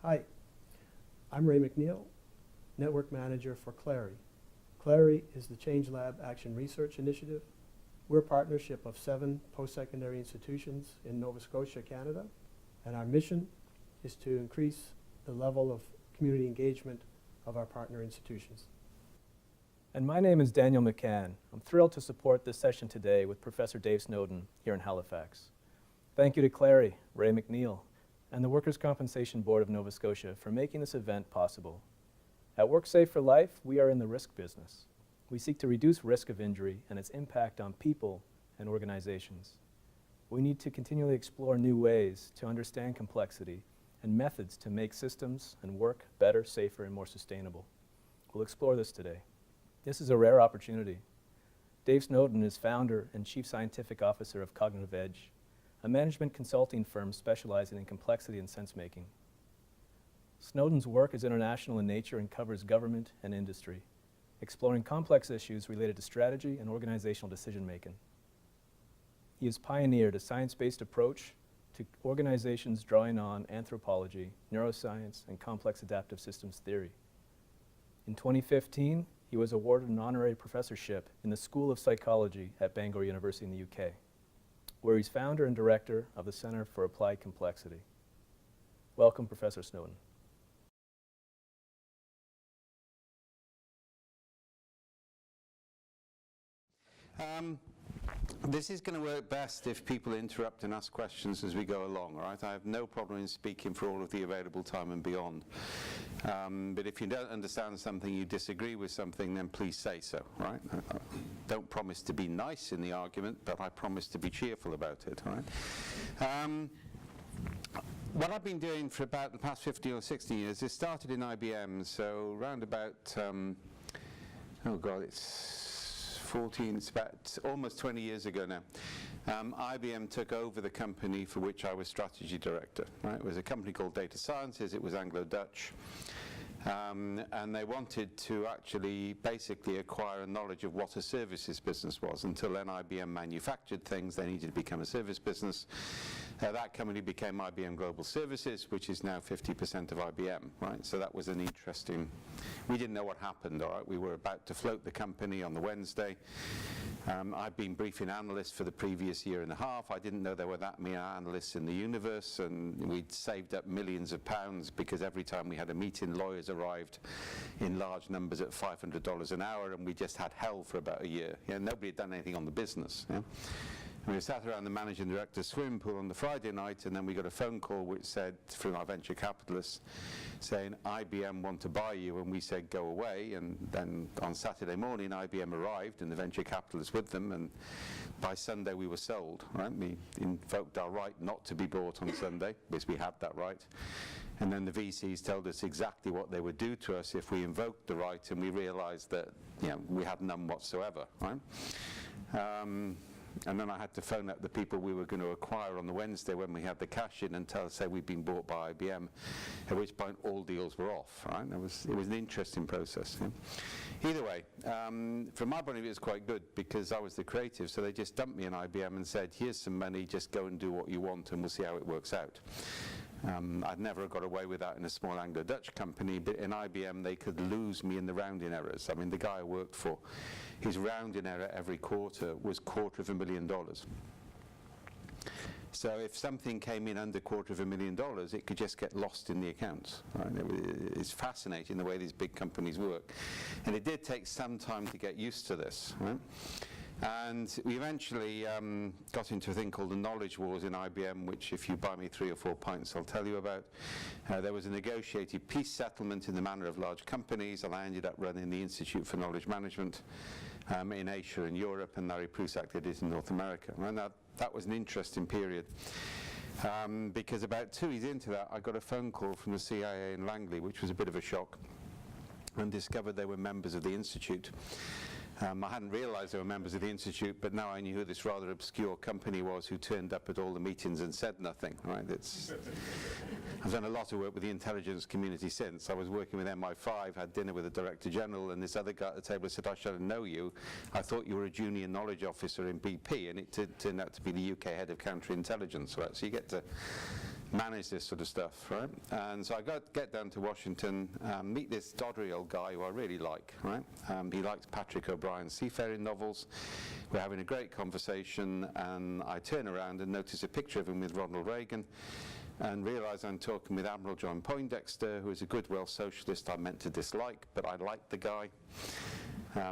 Hi, I'm Ray McNeil, Network Manager for Clary. Clary is the Change Lab Action Research Initiative. We're a partnership of 7 post-secondary institutions in Nova Scotia, Canada, and our mission is to increase the level of community engagement of our partner institutions. And my name is Daniel McCann. I'm thrilled to support this session today with Professor Dave Snowden here in Halifax. Thank you to Clary, Ray McNeil, and the Workers' Compensation Board of Nova Scotia for making this event possible. At WorkSafe for Life, we are in the risk business. We seek to reduce risk of injury and its impact on people and organizations. We need to continually explore new ways to understand complexity and methods to make systems and work better, safer, and more sustainable. We'll explore this today. This is a rare opportunity. Dave Snowden is founder and chief scientific officer of Cognitive Edge, a management consulting firm specializing in complexity and sense-making. Snowden's work is international in nature and covers government and industry, exploring complex issues related to strategy and organizational decision-making. He has pioneered a science-based approach to organizations drawing on anthropology, neuroscience, and complex adaptive systems theory. In 2015, he was awarded an honorary professorship in the School of Psychology at Bangor University in the UK, where he's founder and director of the Center for Applied Complexity. Welcome, Professor Snowden. This is going to work best if people interrupt and ask questions as we go along, all right? I have no problem in speaking for all of the available time and beyond. But if you don't understand something, you disagree with something, then please say so, right? Don't promise to be nice in the argument, but I promise to be cheerful about it, all right? What I've been doing for about the past 15 or 16 years is started in IBM, so around about, oh God, it's about almost 20 years ago now. IBM took over the company for which I was strategy director. Right? It was a company called Data Sciences. It was Anglo-Dutch. And they wanted to actually basically acquire a knowledge of what a services business was. Until then, IBM manufactured things. They needed to become a service business. That company became IBM Global Services, which is now 50% of IBM. Right? So that was an interesting. We didn't know what happened. All right, we were about to float the company on the Wednesday. I've been briefing analysts for the previous year and a half. I didn't know there were that many analysts in the universe, and we'd saved up millions of pounds because every time we had a meeting, lawyers arrived in large numbers at $500 an hour, and we just had hell for about a year. Nobody had done anything on the business. And we sat around the managing director's swimming pool on the Friday night, and then we got a phone call which said, from our venture capitalists, saying, IBM want to buy you, and we said, go away. And then on Saturday morning, IBM arrived, and the venture capitalists with them, and by Sunday we were sold. Right? We invoked our right not to be bought on Sunday, because we had that right. And then the VCs told us exactly what they would do to us if we invoked the right, and we realized that we had none whatsoever. Right? And then I had to phone up the people we were going to acquire on the Wednesday when we had the cash in and say we'd been bought by IBM, at which point all deals were off. Right? It was an interesting process. Either way, from my point of view, it was quite good because I was the creative, so they just dumped me in IBM and said, here's some money, just go and do what you want and we'll see how it works out. I'd never got away with that in a small Anglo-Dutch company, but in IBM they could lose me in the rounding errors. I mean, the guy I worked for, his rounding error every quarter was $250,000. So if something came in under $250,000, it could just get lost in the accounts. Right? It's fascinating the way these big companies work. And it did take some time to get used to this. Right? And we eventually got into a thing called the knowledge wars in IBM, which if you buy me 3 or 4 pints, I'll tell you about. There was a negotiated peace settlement in the manner of large companies, and I ended up running the Institute for Knowledge Management in Asia and Europe, and Larry Prusak did it in North America. And that was an interesting period. Because about 2 years into that, I got a phone call from the CIA in Langley, which was a bit of a shock, and discovered they were members of the Institute. I hadn't realized they were members of the Institute, but now I knew who this rather obscure company was who turned up at all the meetings and said nothing. Right? I've done a lot of work with the intelligence community since. I was working with MI5, had dinner with the Director General, and this other guy at the table said, I should know you. I thought you were a junior knowledge officer in BP, and it turned out to be the UK head of counterintelligence. Right? So you get to manage this sort of stuff, right? And so I get down to Washington, meet this doddery old guy who I really like, right? He likes Patrick O'Brien's seafaring novels. We're having a great conversation, and I turn around and notice a picture of him with Ronald Reagan, and realise I'm talking with Admiral John Poindexter, who is a good Welsh socialist I meant to dislike, but I like the guy.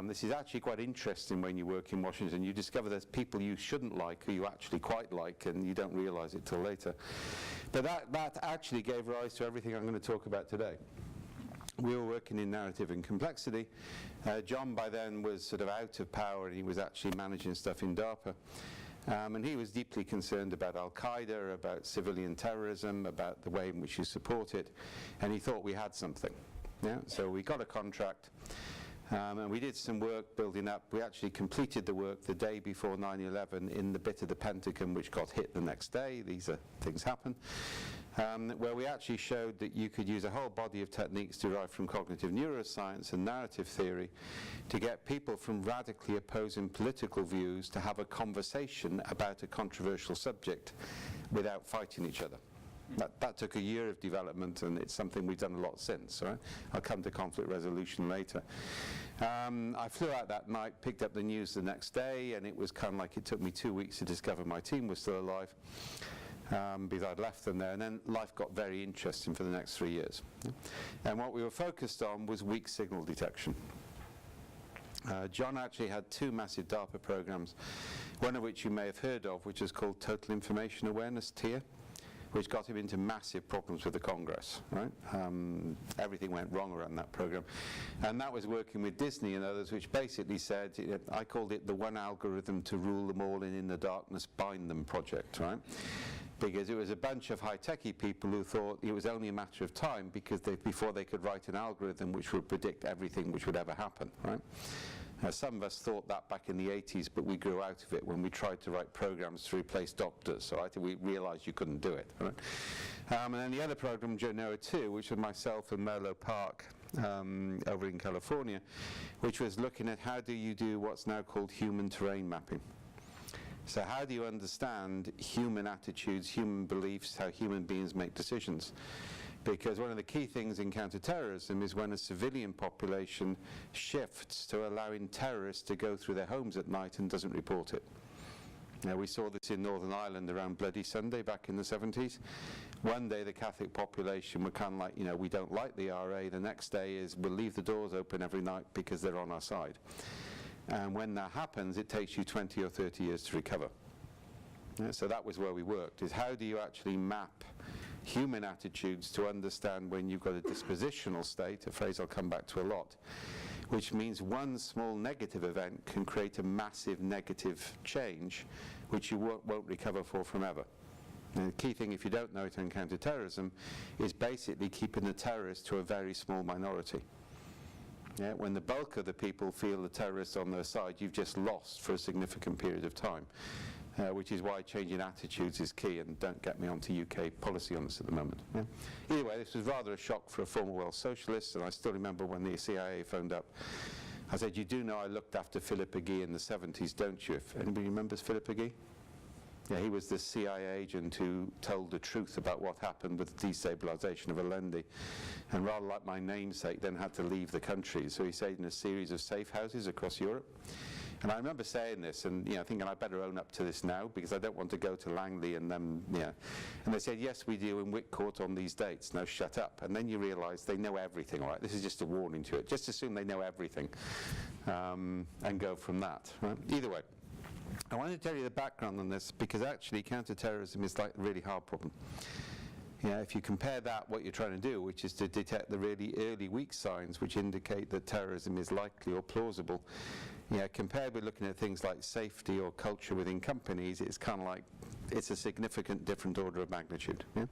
This is actually quite interesting when you work in Washington. You discover there's people you shouldn't like who you actually quite like, and you don't realise it till later. But that actually gave rise to everything I'm going to talk about today. We were working in narrative and complexity. John by then was sort of out of power, and he was actually managing stuff in DARPA. And he was deeply concerned about Al-Qaeda, about civilian terrorism, about the way in which you support it, and he thought we had something. Yeah? So we got a contract. And we did some work building up. We actually completed the work the day before 9/11 in the bit of the Pentagon which got hit the next day. These are things happen. Where we actually showed that you could use a whole body of techniques derived from cognitive neuroscience and narrative theory to get people from radically opposing political views to have a conversation about a controversial subject without fighting each other. That took a year of development, and it's something we've done a lot since. Right? I'll come to conflict resolution later. I flew out that night, picked up the news the next day, and it was kind of like it took me 2 weeks to discover my team was still alive, because I'd left them there, and then life got very interesting for the next 3 years. And what we were focused on was weak signal detection. John actually had 2 massive DARPA programs, one of which you may have heard of, which is called Total Information Awareness, TIA, which got him into massive problems with the Congress, right? Everything went wrong around that program. And that was working with Disney and others, which basically said, I called it the one algorithm to rule them all and in the darkness bind them project, right? Because it was a bunch of high-techy people who thought it was only a matter of time because before they could write an algorithm which would predict everything which would ever happen, right? Some of us thought that back in the 80s, but we grew out of it when we tried to write programs to replace doctors. So I think we realized you couldn't do it. Right? And then the other program, Genoa 2, which was myself and Merlo Park over in California, which was looking at how do you do what's now called human terrain mapping. So how do you understand human attitudes, human beliefs, how human beings make decisions? Because one of the key things in counterterrorism is when a civilian population shifts to allowing terrorists to go through their homes at night and doesn't report it. Now, we saw this in Northern Ireland around Bloody Sunday back in the 70s. One day the Catholic population were kind of like, we don't like the RA. The next day is we'll leave the doors open every night because they're on our side. And when that happens, it takes you 20 or 30 years to recover. So that was where we worked, is how do you actually map human attitudes to understand when you've got a dispositional state, a phrase I'll come back to a lot, which means one small negative event can create a massive negative change which you won't recover from ever. And the key thing, if you don't know it in counterterrorism, is basically keeping the terrorists to a very small minority. Yeah, when the bulk of the people feel the terrorists on their side, you've just lost for a significant period of time. Which is why changing attitudes is key, and don't get me onto UK policy on this at the moment. Yeah. Either way, this was rather a shock for a former Welsh socialist, and I still remember when the CIA phoned up. I said, you do know I looked after Philip Agee in the 70s, don't you? If anybody remembers Philip Agee? Yeah, he was the CIA agent who told the truth about what happened with the destabilization of Allende, and rather like my namesake, then had to leave the country. So he stayed in a series of safe houses across Europe. And I remember saying this and thinking I better own up to this now because I don't want to go to Langley and then, And they said, yes, we do in Whitcourt on these dates. Now shut up. And then you realise they know everything, all right? This is just a warning to it. Just assume they know everything and go from that, right? Either way, I wanted to tell you the background on this because actually counterterrorism is like a really hard problem. If you compare that, what you're trying to do, which is to detect the really early weak signs which indicate that terrorism is likely or plausible, compared with looking at things like safety or culture within companies, it's kind of like it's a significant different order of magnitude. Yeah?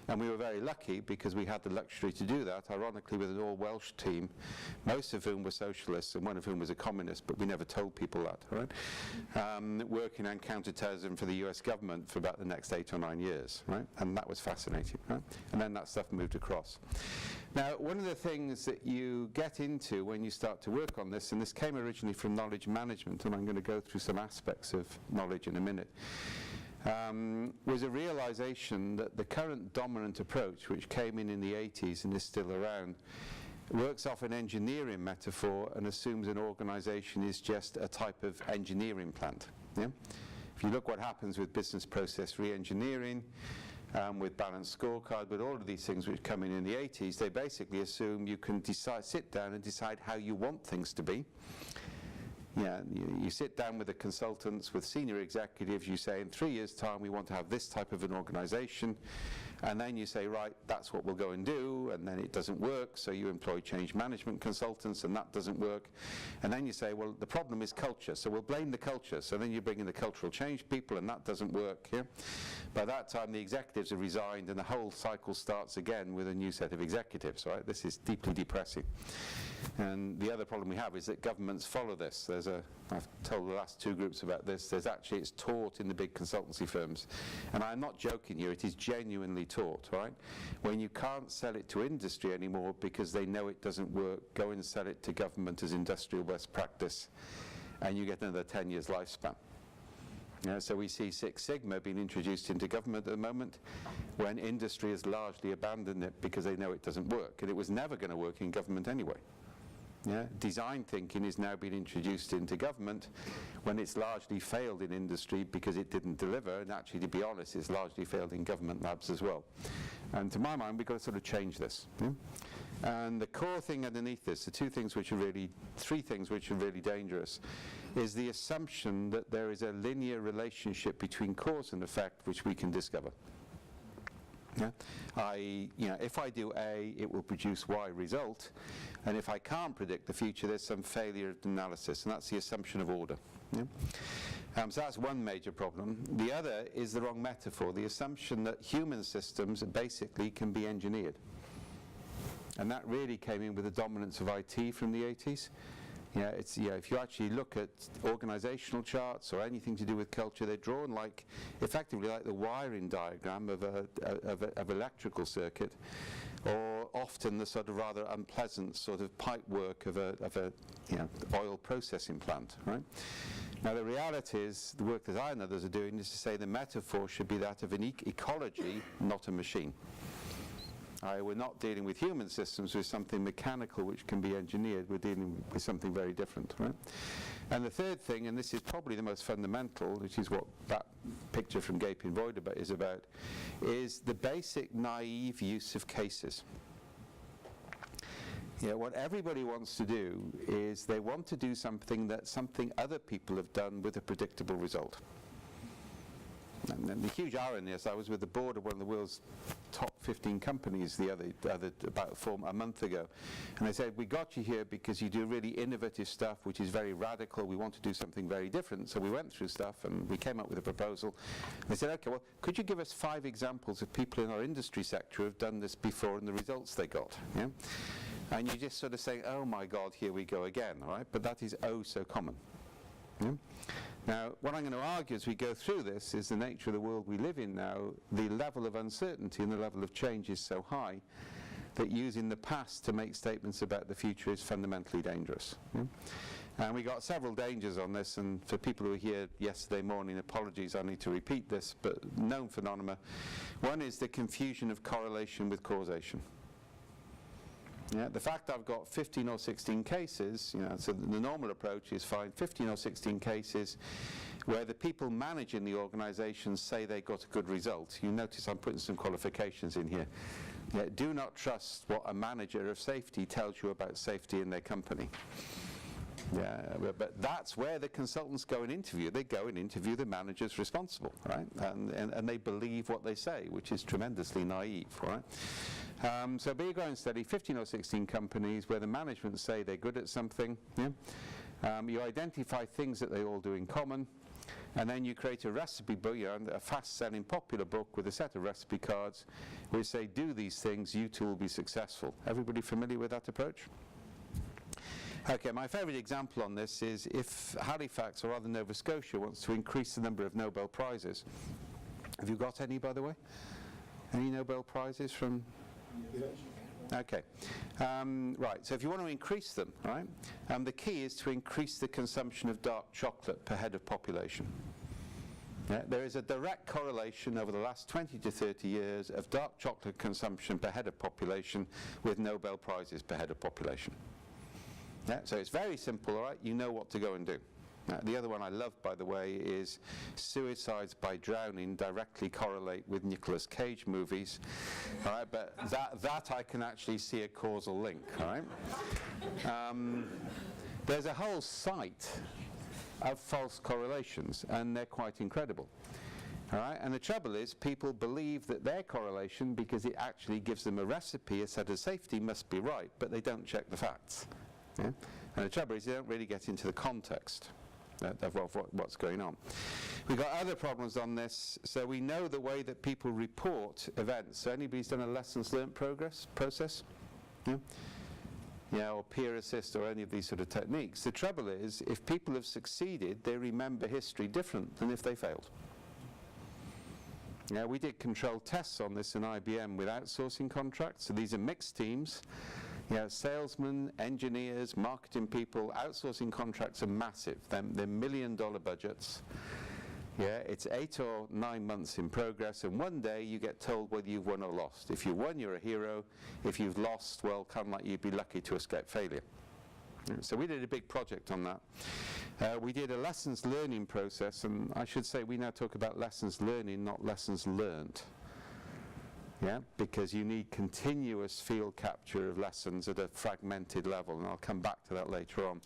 And we were very lucky because we had the luxury to do that, ironically, with an all-Welsh team, most of whom were socialists and one of whom was a communist, but we never told people that, right? Working on counterterrorism for the US government for about the next 8 or 9 years, right? And that was fascinating, right? And then that stuff moved across. Now, one of the things that you get into when you start to work on this, and this came originally from knowledge management, and I'm going to go through some aspects of knowledge in a minute, was a realization that the current dominant approach, which came in the 80s and is still around, works off an engineering metaphor and assumes an organization is just a type of engineering plant. Yeah? If you look what happens with business process re-engineering, with balanced scorecard, with all of these things which come in the 80s, they basically assume you can sit down and decide how you want things to be. Yeah, you sit down with the consultants, with senior executives, you say in 3 years' time we want to have this type of an organization, and then you say, right, that's what we'll go and do, and then it doesn't work, so you employ change management consultants, and that doesn't work. And then you say, well, the problem is culture, so we'll blame the culture. So then you bring in the cultural change people, and that doesn't work. Yeah? By that time, the executives have resigned, and the whole cycle starts again with a new set of executives, right? This is deeply depressing. And the other problem we have is that governments follow this. I've told the last two groups about this, it's taught in the big consultancy firms. And I'm not joking here, it is genuinely taught, right? When you can't sell it to industry anymore because they know it doesn't work, go and sell it to government as industrial best practice, and you get another 10 years lifespan. So we see Six Sigma being introduced into government at the moment when industry has largely abandoned it because they know it doesn't work. And it was never going to work in government anyway. Yeah? Design thinking is now being introduced into government when it's largely failed in industry because it didn't deliver, and actually, to be honest, it's largely failed in government labs as well. And to my mind, we've got to sort of change this. Yeah? And the core thing underneath this, three things which are really dangerous, is the assumption that there is a linear relationship between cause and effect which we can discover. Yeah? If I do A, it will produce Y result, and if I can't predict the future, there's some failure of analysis, and that's the assumption of order. Yeah? So that's one major problem. The other is the wrong metaphor, the assumption that human systems basically can be engineered. And that really came in with the dominance of IT from the 80s. If you actually look at organizational charts or anything to do with culture, they're drawn effectively like the wiring diagram of an electrical circuit, or often the sort of rather unpleasant sort of pipe work of a oil processing plant, right? Now the reality is, the work that I and others are doing is to say the metaphor should be that of an ecology, not a machine. We're not dealing with human systems with something mechanical which can be engineered. We're dealing with something very different, right? And the third thing, and this is probably the most fundamental, which is what that picture from Gaping Void is about, is the basic naive use of cases. What everybody wants to do is they want to do something other people have done with a predictable result. And the huge irony is, I was with the board of one of the world's top 15 companies a month ago, and they said, we got you here because you do really innovative stuff which is very radical, we want to do something very different. So we went through stuff and we came up with a proposal. And they said, okay, well, could you give us 5 examples of people in our industry sector who have done this before and the results they got? Yeah? And you just sort of say, oh my God, here we go again, all right? But that is oh so common. Yeah? Now, what I'm going to argue as we go through this is the nature of the world we live in now. The level of uncertainty and the level of change is so high that using the past to make statements about the future is fundamentally dangerous. Yeah? And we got several dangers on this, and for people who were here yesterday morning, apologies, I need to repeat this, but known phenomena. One is the confusion of correlation with causation. Yeah, the fact I've got 15 or 16 cases, so the normal approach is find 15 or 16 cases where the people managing the organization say they got a good result. You notice I'm putting some qualifications in here. Yeah, do not trust what a manager of safety tells you about safety in their company. Yeah, but that's where the consultants go and interview. They go and interview the managers responsible, right? And they believe what they say, which is tremendously naive, right? So be going steady, 15 or 16 companies where the management say they're good at something. Yeah? You identify things that they all do in common, and then you create a recipe book, a fast-selling popular book with a set of recipe cards which say, do these things, you too will be successful. Everybody familiar with that approach? Okay, my favourite example on this is if Halifax, or rather Nova Scotia, wants to increase the number of Nobel Prizes. Have you got any, by the way? Any Nobel Prizes from... Yes. Okay. Right, so if you want to increase them, right, the key is to increase the consumption of dark chocolate per head of population. There is a direct correlation over the last 20 to 30 years of dark chocolate consumption per head of population with Nobel Prizes per head of population. So it's very simple, all right? You know what to go and do. The other one I love, by the way, is suicides by drowning directly correlate with Nicolas Cage movies. All right, but that I can actually see a causal link. All right. There's a whole site of false correlations, and they're quite incredible. All right, and the trouble is, people believe that their correlation, because it actually gives them a recipe, a set of safety, must be right, but they don't check the facts. Yeah? And the trouble is, they don't really get into the context of what's going on. We've got other problems on this. So we know the way that people report events. So anybody's done a lessons learned process? Yeah? Yeah, or peer assist or any of these sort of techniques. The trouble is, if people have succeeded, they remember history different than if they failed. Yeah, we did controlled tests on this in IBM with outsourcing contracts. So these are mixed teams. Yeah, salesmen, engineers, marketing people. Outsourcing contracts are massive. They're $1 million budgets. Yeah, it's 8 or 9 months in progress, and one day you get told whether you've won or lost. If you won, you're a hero. If you've lost, well, kind of like you'd be lucky to escape failure. So we did a big project on that. We did a lessons learning process, and I should say we now talk about lessons learning, not lessons learned. Yeah, because you need continuous field capture of lessons at a fragmented level, and I'll come back to that later on.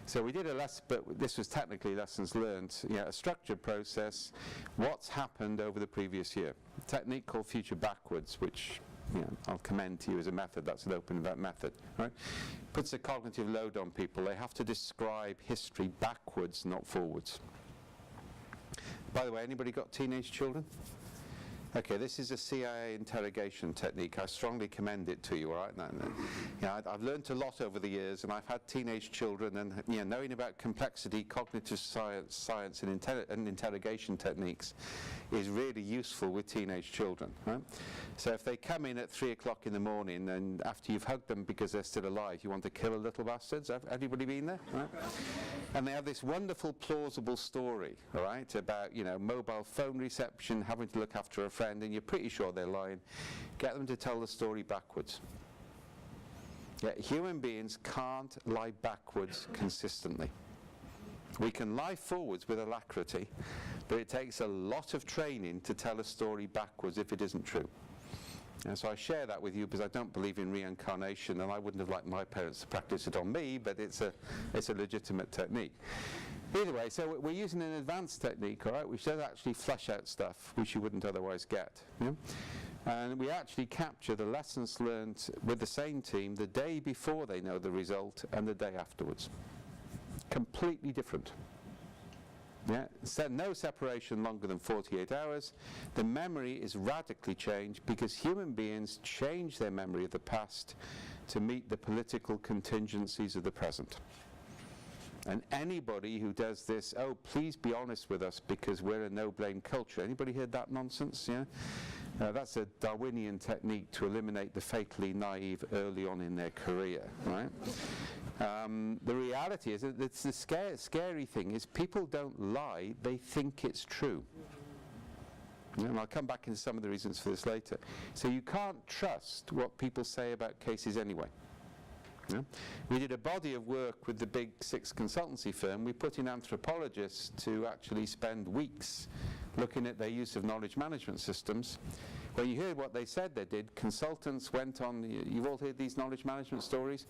So we did a lesson, but this was technically lessons learned, a structured process, what's happened over the previous year. A technique called future backwards, which I'll commend to you as a method. That's an open event method, right? Puts a cognitive load on people. They have to describe history backwards, not forwards. By the way, anybody got teenage children? Okay, this is a CIA interrogation technique. I strongly commend it to you, all right? I've learned a lot over the years, and I've had teenage children, and knowing about complexity, cognitive science and interrogation techniques is really useful with teenage children, right? So if they come in at 3 o'clock in the morning, and after you've hugged them because they're still alive, you want to kill a little bastards? Have anybody been there? Right? And they have this wonderful, plausible story, all right, about, mobile phone reception, having to look after a friend, and you're pretty sure they're lying. Get them to tell the story backwards. Yeah, human beings can't lie backwards consistently. We can lie forwards with alacrity, but it takes a lot of training to tell a story backwards if it isn't true. And so I share that with you because I don't believe in reincarnation, and I wouldn't have liked my parents to practice it on me, but it's a legitimate technique. Either way, so we're using an advanced technique, all right, which does actually flesh out stuff which you wouldn't otherwise get. Yeah? And we actually capture the lessons learned with the same team the day before they know the result and the day afterwards. Completely different. Yeah, so no separation longer than 48 hours. The memory is radically changed because human beings change their memory of the past to meet the political contingencies of the present. And anybody who does this, oh, please be honest with us because we're a no-blame culture. Anybody heard that nonsense? Yeah, that's a Darwinian technique to eliminate the fatally naive early on in their career, right? The reality is that it's the scary thing is people don't lie, they think it's true. And I'll come back into some of the reasons for this later. So you can't trust what people say about cases anyway. Yeah? We did a body of work with the big 6 consultancy firm. We put in anthropologists to actually spend weeks looking at their use of knowledge management systems. When you heard what they said they did, consultants went on, you've all heard these knowledge management stories?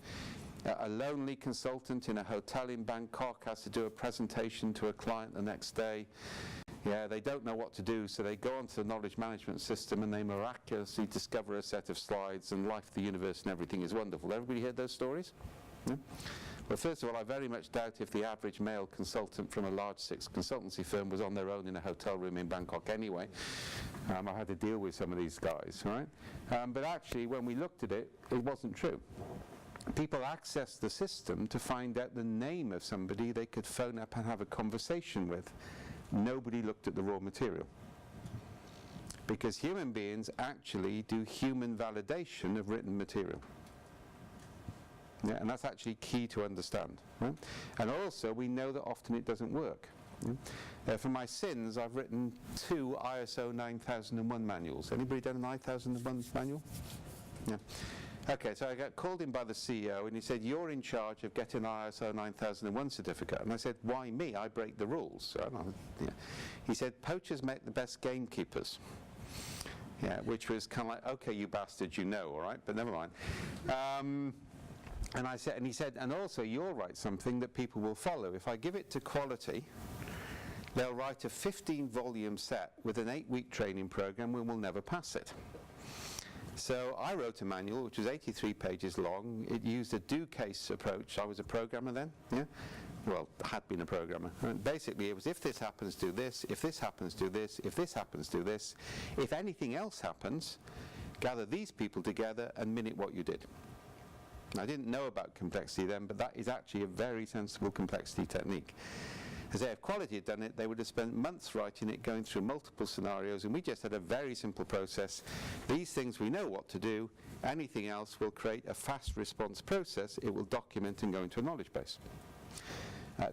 A lonely consultant in a hotel in Bangkok has to do a presentation to a client the next day. Yeah, they don't know what to do, so they go onto the knowledge management system and they miraculously discover a set of slides and life, the universe and everything is wonderful. Everybody heard those stories? Yeah? Well, first of all, I very much doubt if the average male consultant from a large 6 consultancy firm was on their own in a hotel room in Bangkok anyway. I had to deal with some of these guys, right? But actually, when we looked at it, it wasn't true. People accessed the system to find out the name of somebody they could phone up and have a conversation with. Nobody looked at the raw material. Because human beings actually do human validation of written material. Yeah, and that's actually key to understand. Right? And also, we know that often it doesn't work. For my sins, I've written 2 ISO 9001 manuals. Anybody done an 9001 manual? Yeah. Okay, so I got called in by the CEO and he said, you're in charge of getting an ISO 9001 certificate. And I said, why me? I break the rules. So, yeah. He said, poachers make the best gamekeepers. Yeah, which was kind of like, okay, you bastards, you know, all right, but never mind. And he said, and also you'll write something that people will follow. If I give it to quality, they'll write a 15-volume set with an 8-week training program and we'll never pass it. So I wrote a manual which was 83 pages long. It used a do-case approach. I was a programmer then, yeah? Well, had been a programmer. And basically it was, if this happens, do this. If this happens, do this. If this happens, do this. If anything else happens, gather these people together and minute what you did. I didn't know about complexity then, but that is actually a very sensible complexity technique. As if quality had done it, they would have spent months writing it, going through multiple scenarios, and we just had a very simple process. These things we know what to do. Anything else will create a fast response process. It will document and go into a knowledge base.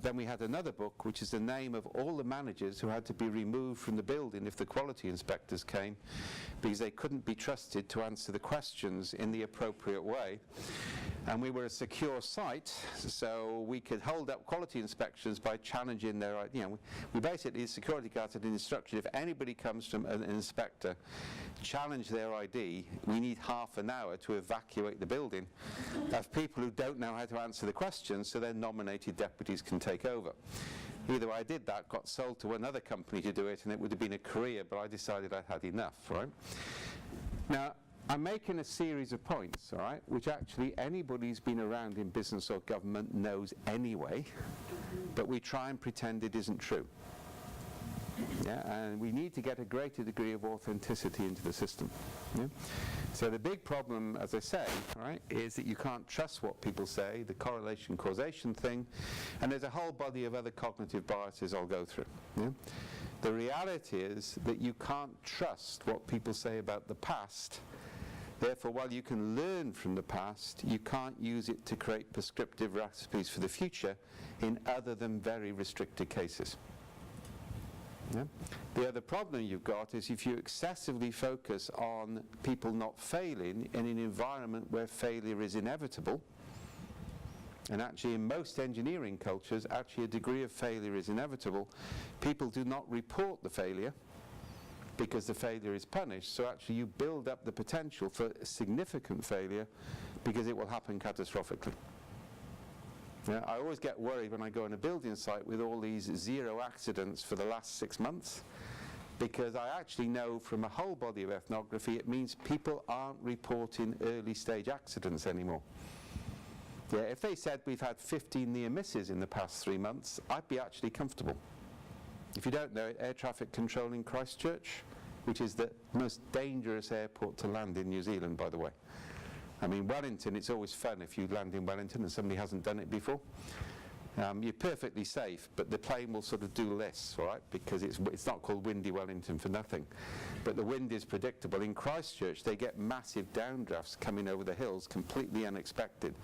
Then we had another book, which is the name of all the managers who had to be removed from the building if the quality inspectors came, because they couldn't be trusted to answer the questions in the appropriate way. And we were a secure site, so we could hold up quality inspections by challenging their, we basically, the security guards had an instruction, if anybody comes from an inspector, challenge their ID, we need half an hour to evacuate the building of people who don't know how to answer the questions, so then nominated deputies can take over. Either I did that, got sold to another company to do it, and it would have been a career, but I decided I had enough, right? Now, I'm making a series of points, all right, which actually anybody who's been around in business or government knows anyway, but we try and pretend it isn't true. Yeah, and we need to get a greater degree of authenticity into the system. Yeah? So the big problem, as I say, right, is that you can't trust what people say, the correlation causation thing, and there's a whole body of other cognitive biases I'll go through. Yeah? The reality is that you can't trust what people say about the past. Therefore, while you can learn from the past, you can't use it to create prescriptive recipes for the future in other than very restricted cases. Yeah? The other problem you've got is if you excessively focus on people not failing in an environment where failure is inevitable, and actually in most engineering cultures, actually a degree of failure is inevitable, people do not report the failure because the failure is punished. So actually you build up the potential for significant failure because it will happen catastrophically. Yeah, I always get worried when I go on a building site with all these 0 accidents for the last 6 months, because I actually know from a whole body of ethnography it means people aren't reporting early stage accidents anymore. Yeah, if they said we've had 15 near misses in the past 3 months, I'd be actually comfortable. If you don't know it, air traffic control in Christchurch, which is the most dangerous airport to land in New Zealand, by the way. I mean, Wellington, it's always fun if you land in Wellington and somebody hasn't done it before. You're perfectly safe, but the plane will sort of do this, all right, because it's not called Windy Wellington for nothing. But the wind is predictable. In Christchurch, they get massive downdrafts coming over the hills, completely unexpected,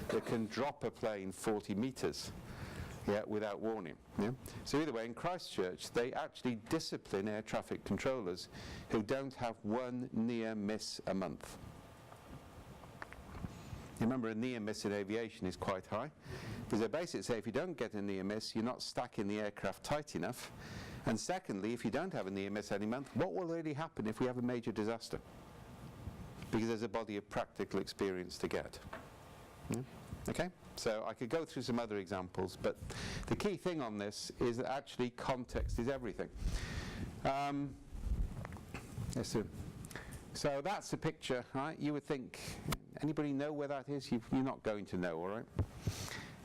that can drop a plane 40 meters. Yeah, without warning. Yeah? So either way, in Christchurch, they actually discipline air traffic controllers who don't have 1 near miss a month. You remember a near miss in aviation is quite high, because they basically say if you don't get a near miss, you're not stacking the aircraft tight enough. And secondly, if you don't have a near miss any month, what will really happen if we have a major disaster? Because there's a body of practical experience to get. Yeah? Okay, so I could go through some other examples, but the key thing on this is that actually context is everything. Yes, sir. So that's a picture, right? You would think, anybody know where that is? You're not going to know, all right?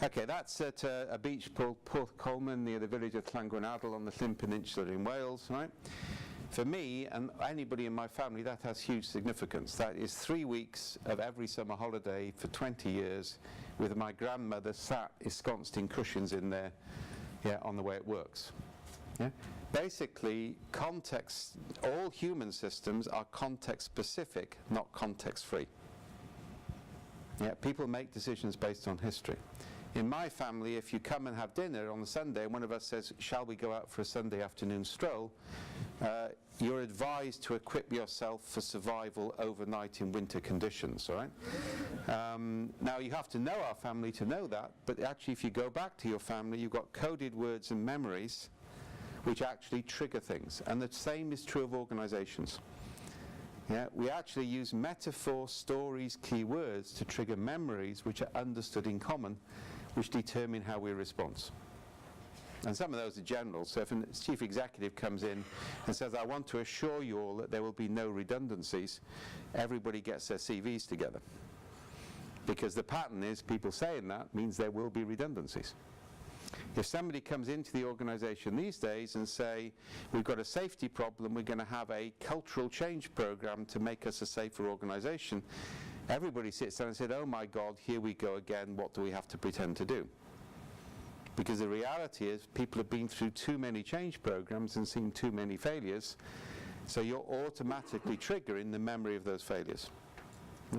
Okay, that's at a beach called Port Coleman near the village of Llangwynadl on the Llyn Peninsula in Wales, right? For me and anybody in my family, that has huge significance. That is 3 weeks of every summer holiday for 20 years with my grandmother sat ensconced in cushions in there, yeah, on the way it works. Yeah? Basically, context, all human systems are context specific, not context free. Yeah, people make decisions based on history. In my family, if you come and have dinner on a Sunday and one of us says, shall we go out for a Sunday afternoon stroll, you're advised to equip yourself for survival overnight in winter conditions, all right? Now, you have to know our family to know that, but actually if you go back to your family, you've got coded words and memories which actually trigger things. And the same is true of organizations. Yeah, we actually use metaphor, stories, keywords to trigger memories which are understood in common, which determine how we respond. And some of those are general. So if a chief executive comes in and says, I want to assure you all that there will be no redundancies, everybody gets their CVs together. Because the pattern is people saying that means there will be redundancies. If somebody comes into the organization these days and say, we've got a safety problem, we're going to have a cultural change program to make us a safer organization, everybody sits down and said, oh my God, here we go again, what do we have to pretend to do? Because the reality is people have been through too many change programs and seen too many failures, so you're automatically triggering the memory of those failures.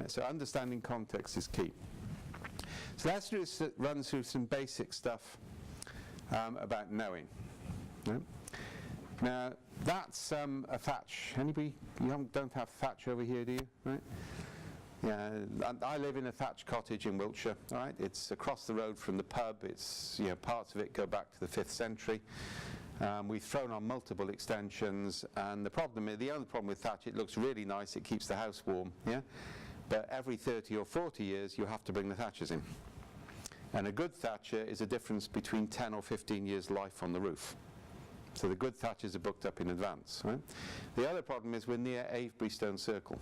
So understanding context is key. So let's just run through some basic stuff about knowing. Right? Now, that's a thatch. Anybody? You don't have thatch over here, do you? Right? Yeah, I live in a thatched cottage in Wiltshire. All right, it's across the road from the pub. It's, you know, parts of it go back to the 5th century. We've thrown on multiple extensions, and the only problem with thatch, it looks really nice. It keeps the house warm. Yeah, but every 30 or 40 years, you have to bring the thatchers in. And a good thatcher is a difference between 10 or 15 years life on the roof. So the good thatchers are booked up in advance. Right? The other problem is we're near Avebury Stone Circle.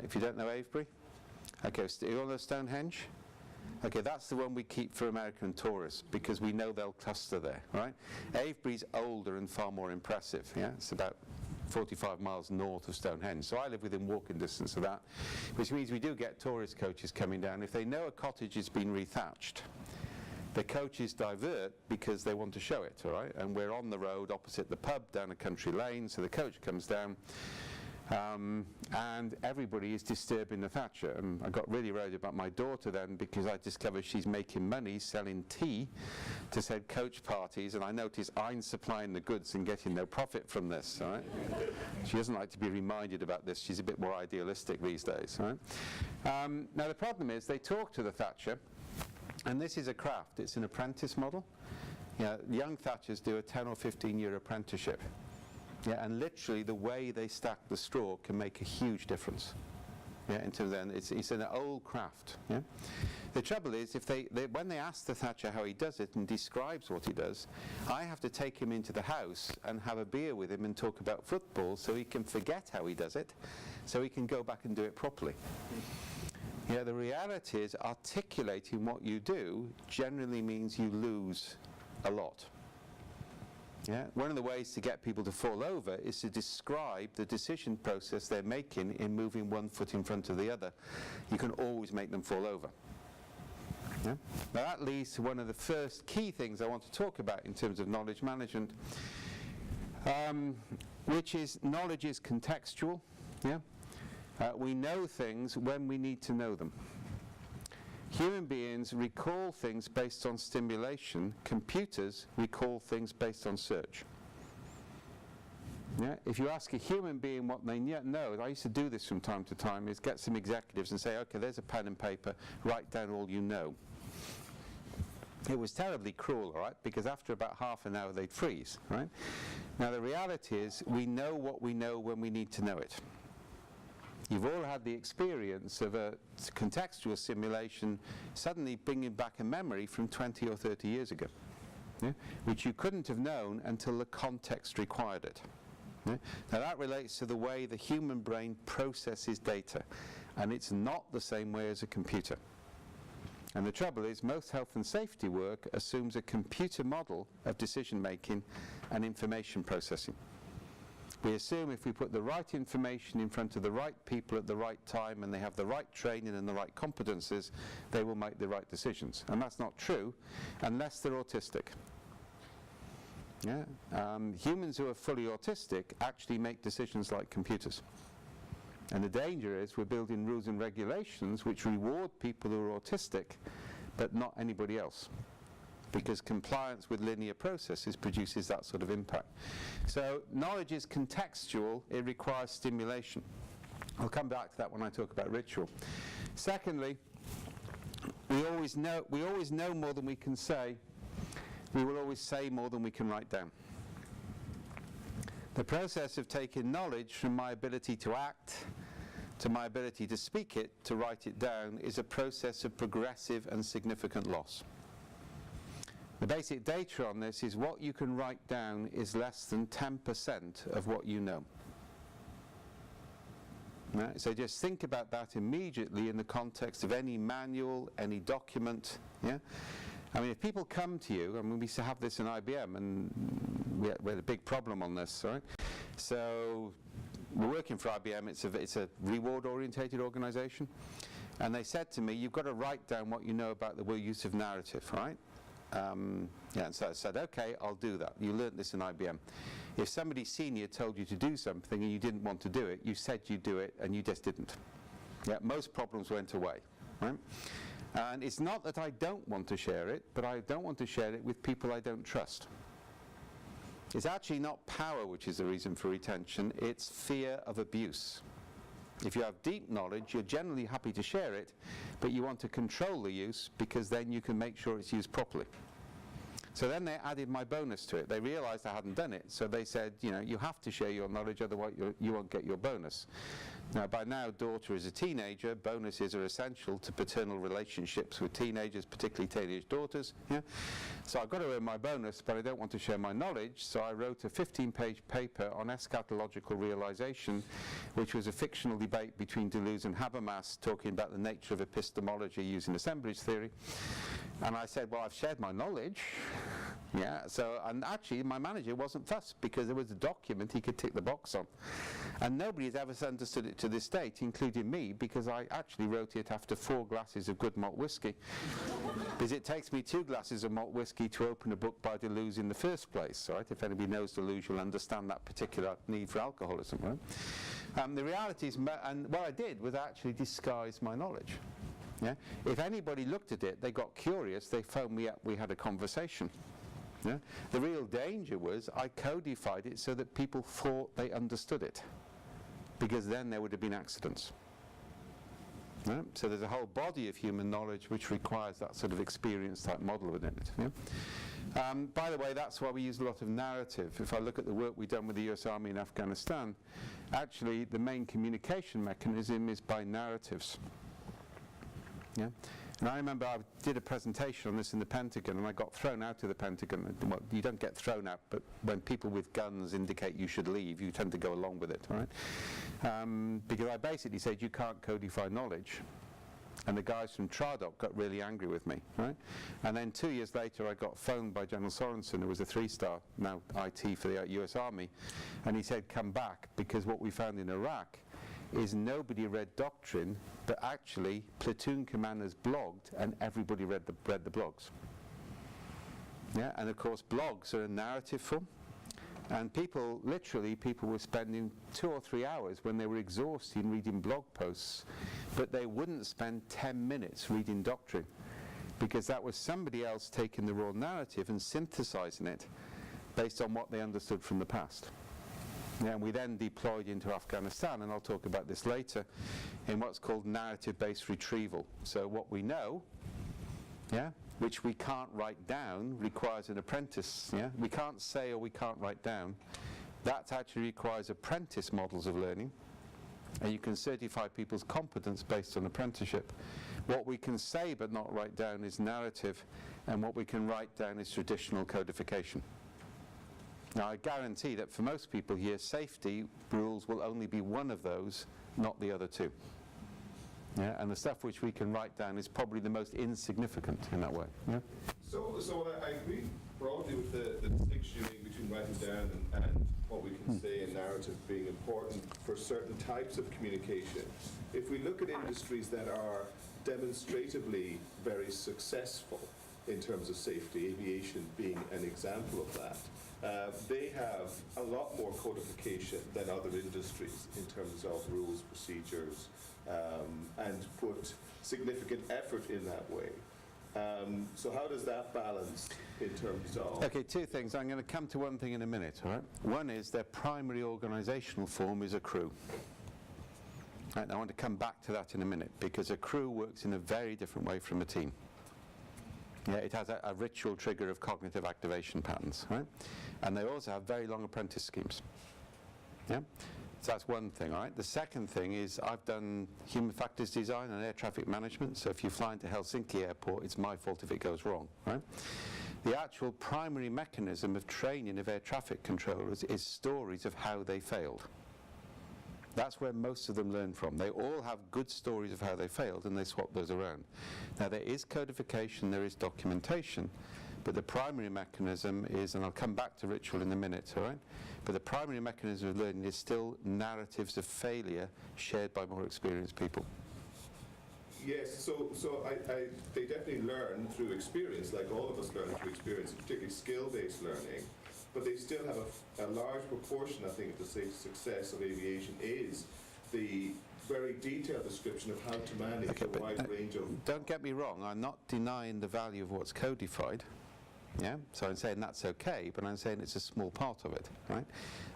If you don't know Avebury, okay, you all know Stonehenge? Okay, that's the one we keep for American tourists because we know they'll cluster there, right? Avebury's older and far more impressive, yeah? It's about 45 miles north of Stonehenge. So I live within walking distance of that, which means we do get tourist coaches coming down. If they know a cottage has been rethatched, the coaches divert because they want to show it, all right? And we're on the road opposite the pub down a country lane, so the coach comes down. And everybody is disturbing the thatcher. And I got really worried about my daughter then because I discovered she's making money selling tea to said coach parties, and I noticed I'm supplying the goods and getting no profit from this. All right? She doesn't like to be reminded about this. She's a bit more idealistic these days. All right? Now the problem is they talk to the thatcher, and this is a craft. It's an apprentice model. Yeah, young thatchers do a 10 or 15 year apprenticeship. Yeah, and literally the way they stack the straw can make a huge difference. Yeah, in terms of it's an old craft. Yeah? The trouble is, if when they ask the thatcher how he does it and describes what he does, I have to take him into the house and have a beer with him and talk about football so he can forget how he does it, so he can go back and do it properly. Yeah, the reality is articulating what you do generally means you lose a lot. Yeah? One of the ways to get people to fall over is to describe the decision process they're making in moving one foot in front of the other. You can always make them fall over. Yeah? Now that leads to one of the first key things I want to talk about in terms of knowledge management, which is knowledge is contextual. Yeah? We know things when we need to know them. Human beings recall things based on stimulation. Computers recall things based on search. Yeah? If you ask a human being what they know, I used to do this from time to time, is get some executives and say, okay, there's a pen and paper, write down all you know. It was terribly cruel, all right, because after about half an hour they'd freeze, right? Now the reality is we know what we know when we need to know it. You've all had the experience of a contextual simulation suddenly bringing back a memory from 20 or 30 years ago, yeah? Which you couldn't have known until the context required it. Yeah? Now that relates to the way the human brain processes data, and it's not the same way as a computer. And the trouble is most health and safety work assumes a computer model of decision making and information processing. We assume if we put the right information in front of the right people at the right time and they have the right training and the right competences, they will make the right decisions. And that's not true unless they're autistic. Yeah? Humans who are fully autistic actually make decisions like computers. And the danger is we're building rules and regulations which reward people who are autistic but not anybody else, because compliance with linear processes produces that sort of impact. So knowledge is contextual, it requires stimulation. I'll come back to that when I talk about ritual. Secondly, we always know more than we can say. We will always say more than we can write down. The process of taking knowledge from my ability to act to my ability to speak it, to write it down, is a process of progressive and significant loss. The basic data on this is what you can write down is less than 10% of what you know. Right? So just think about that immediately in the context of any manual, any document. Yeah? I mean, if people come to you, and we used to have this in IBM, and we had a big problem on this, right? So we're working for IBM, it's a reward-orientated organization, and they said to me, you've got to write down what you know about the use of narrative, right? And so I said, okay, I'll do that. You learnt this in IBM. If somebody senior told you to do something and you didn't want to do it, you said you'd do it and you just didn't. Yeah, most problems went away, right? And it's not that I don't want to share it, but I don't want to share it with people I don't trust. It's actually not power which is the reason for retention, it's fear of abuse. If you have deep knowledge, you're generally happy to share it, but you want to control the use because then you can make sure it's used properly. So then they added my bonus to it. They realized I hadn't done it, so they said, you know, you have to share your knowledge, otherwise you won't get your bonus. Now, by now, daughter is a teenager. Bonuses are essential to paternal relationships with teenagers, particularly teenage daughters. Yeah? So I've got to earn my bonus, but I don't want to share my knowledge, so I wrote a 15-page paper on eschatological realization, which was a fictional debate between Deleuze and Habermas, talking about the nature of epistemology using assemblage theory. And I said, well, I've shared my knowledge. Yeah, so, and actually my manager wasn't fussed because there was a document he could tick the box on. And nobody has ever understood it to this date, including me, because I actually wrote it after 4 glasses of good malt whiskey. Because it takes me 2 glasses of malt whiskey to open a book by Deleuze in the first place, right? If anybody knows Deleuze, you'll understand that particular need for alcoholism, right? The reality is, and what I did was actually disguise my knowledge. Yeah? If anybody looked at it, they got curious, they phoned me up, we had a conversation. Yeah? The real danger was I codified it so that people thought they understood it, because then there would have been accidents. Yeah? So there's a whole body of human knowledge which requires that sort of experience type model within it. Yeah? By the way, that's why we use a lot of narrative. If I look at the work we've done with the US Army in Afghanistan, actually the main communication mechanism is by narratives. Yeah? And I remember I did a presentation on this in the Pentagon, and I got thrown out of the Pentagon. Well, you don't get thrown out, but when people with guns indicate you should leave, you tend to go along with it, right? Because I basically said you can't codify knowledge. And the guys from TRADOC got really angry with me, right? And then 2 years later, I got phoned by General Sorensen, who was a 3-star, now IT for the US Army, and he said, come back, because what we found in Iraq is nobody read doctrine, but actually platoon commanders blogged and everybody read the blogs. Yeah, and of course blogs are a narrative form, and people were spending 2 or 3 hours when they were exhausted reading blog posts, but they wouldn't spend 10 minutes reading doctrine, because that was somebody else taking the raw narrative and synthesizing it based on what they understood from the past. Yeah, and we then deployed into Afghanistan, and I'll talk about this later, in what's called narrative-based retrieval. So what we know, yeah, which we can't write down, requires an apprentice. Yeah? We can't say or we can't write down. That actually requires apprentice models of learning, and you can certify people's competence based on apprenticeship. What we can say but not write down is narrative, and what we can write down is traditional codification. Now, I guarantee that for most people here, safety rules will only be one of those, not the other 2. Yeah, and the stuff which we can write down is probably the most insignificant in that way. Yeah? So I agree broadly with the distinction between writing down and what we can say in narrative being important for certain types of communication. If we look at industries that are demonstratively very successful in terms of safety, aviation being an example of that, they have a lot more codification than other industries in terms of rules, procedures, and put significant effort in that way. So how does that balance in terms of? Okay, two things. I'm going to come to one thing in a minute, all right? One is their primary organisational form is a crew. Right, and I want to come back to that in a minute, because a crew works in a very different way from a team. Yeah, it has a ritual trigger of cognitive activation patterns, right? And they also have very long apprentice schemes. Yeah? So that's one thing, all right? The second thing is I've done human factors design and air traffic management, so if you fly into Helsinki airport, it's my fault if it goes wrong, right? The actual primary mechanism of training of air traffic controllers is stories of how they failed. That's where most of them learn from. They all have good stories of how they failed, and they swap those around. Now, there is codification, there is documentation, but the primary mechanism is, and I'll come back to ritual in a minute, all right? But the primary mechanism of learning is still narratives of failure shared by more experienced people. Yes, so they definitely learn through experience, like all of us learn through experience, particularly skill-based learning. But they still have a large proportion, I think, of the success of aviation is the very detailed description of how to manage a wide range of... Don't get me wrong, I'm not denying the value of what's codified. Yeah, so I'm saying that's okay, but I'm saying it's a small part of it, right?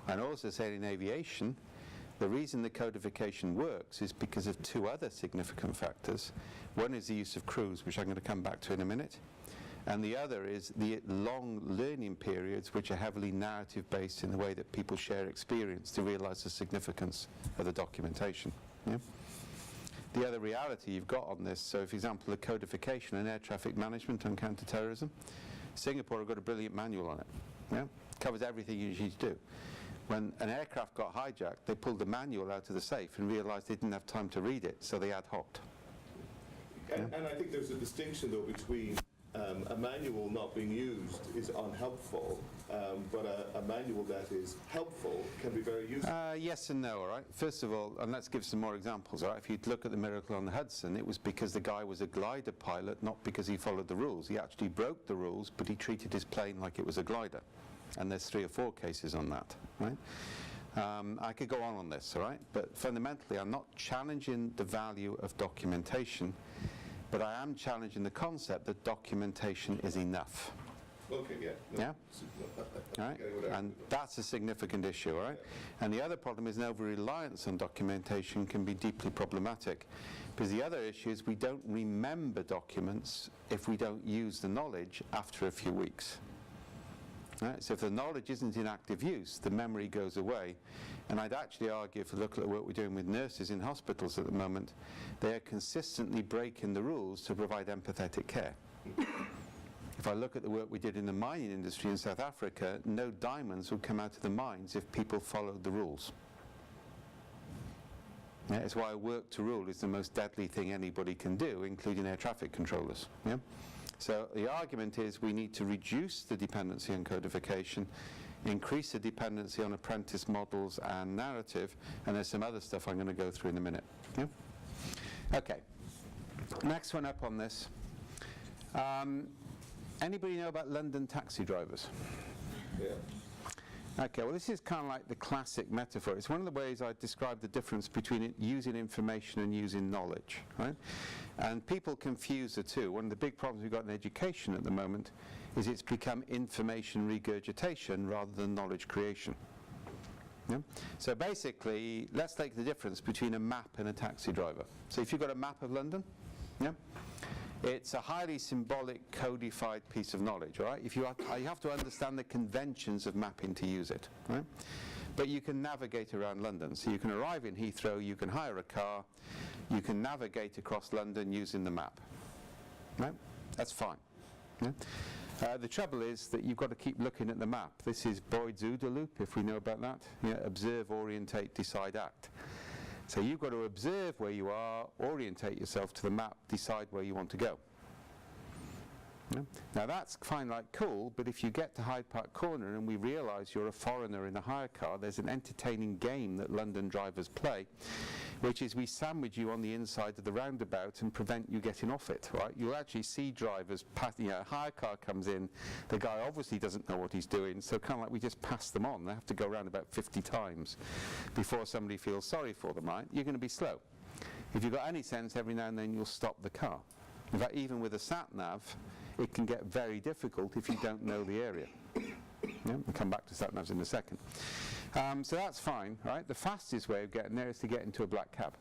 I'm also saying in aviation, the reason the codification works is because of two other significant factors. One is the use of crews, which I'm going to come back to in a minute. And the other is the long learning periods, which are heavily narrative-based in the way that people share experience to realize the significance of the documentation. Yeah? The other reality you've got on this, so for example, the codification and air traffic management on counter-terrorism, Singapore have got a brilliant manual on it. Yeah? Covers everything you need to do. When an aircraft got hijacked, they pulled the manual out of the safe and realized they didn't have time to read it, so they ad hoc. And I think there's a distinction, though, between a manual not being used is unhelpful, but a manual that is helpful can be very useful. Yes and no, all right? First of all, and let's give some more examples, all right? If you look at the Miracle on the Hudson, it was because the guy was a glider pilot, not because he followed the rules. He actually broke the rules, but he treated his plane like it was a glider. And there's 3 or 4 cases on that, right? I could go on this, all right? But fundamentally, I'm not challenging the value of documentation, but I am challenging the concept that documentation is enough. Okay, yeah. No, yeah? All right? And that's a significant issue, all right? And the other problem is an over-reliance on documentation can be deeply problematic, because the other issue is we don't remember documents if we don't use the knowledge after a few weeks. Right? So if the knowledge isn't in active use, the memory goes away. And I'd actually argue, if you look at the work we're doing with nurses in hospitals at the moment, they are consistently breaking the rules to provide empathetic care. If I look at the work we did in the mining industry in South Africa, no diamonds would come out of the mines if people followed the rules. Yeah, it's why a work to rule is the most deadly thing anybody can do, including air traffic controllers. Yeah? So the argument is we need to reduce the dependency on codification, increase the dependency on apprentice models and narrative, and there's some other stuff I'm going to go through in a minute. Yeah? Okay. Next one up on this. Anybody know about London taxi drivers? Yeah. Okay, well this is kind of like the classic metaphor. It's one of the ways I describe the difference between using information and using knowledge, right? And people confuse the two. One of the big problems we've got in education at the moment is it's become information regurgitation rather than knowledge creation. Yeah? So basically, let's take the difference between a map and a taxi driver. So if you've got a map of London, yeah? It's a highly symbolic, codified piece of knowledge, all right? You have to understand the conventions of mapping to use it, right? But you can navigate around London. So you can arrive in Heathrow, you can hire a car, you can navigate across London using the map, right? That's fine. Yeah? The trouble is that you've got to keep looking at the map. This is Boyd's OODA loop, if we know about that. Yeah, observe, orientate, decide, act. So you've got to observe where you are, orientate yourself to the map, decide where you want to go. Yeah? Now that's kind of like cool, but if you get to Hyde Park Corner and we realise you're a foreigner in a hire car, there's an entertaining game that London drivers play, which is we sandwich you on the inside of the roundabout and prevent you getting off it, right? You'll actually see drivers pass, a hire car comes in, the guy obviously doesn't know what he's doing, so kind of like we just pass them on. They have to go around about 50 times before somebody feels sorry for them, right? You're going to be slow. If you've got any sense, every now and then you'll stop the car. In fact, even with a sat-nav, it can get very difficult if you don't know the area. Yeah, we'll come back to sat-navs in a second. So that's fine, right? The fastest way of getting there is to get into a black cab.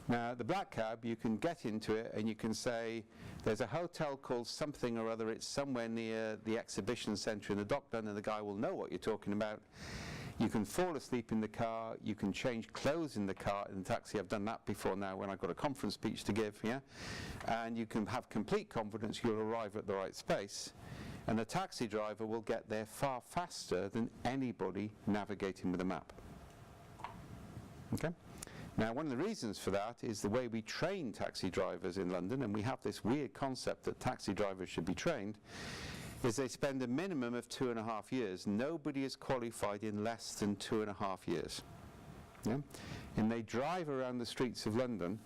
Now, the black cab, you can get into it and you can say, there's a hotel called something or other, it's somewhere near the exhibition centre in the Dockland, and the guy will know what you're talking about. You can fall asleep in the car, you can change clothes in the car, in the taxi. I've done that before now when I've got a conference speech to give, yeah? And you can have complete confidence you'll arrive at the right space, and the taxi driver will get there far faster than anybody navigating with a map. Okay? Now, one of the reasons for that is the way we train taxi drivers in London, and we have this weird concept that taxi drivers should be trained, is they spend a minimum of 2.5 years. Nobody is qualified in less than 2.5 years. Yeah? And they drive around the streets of London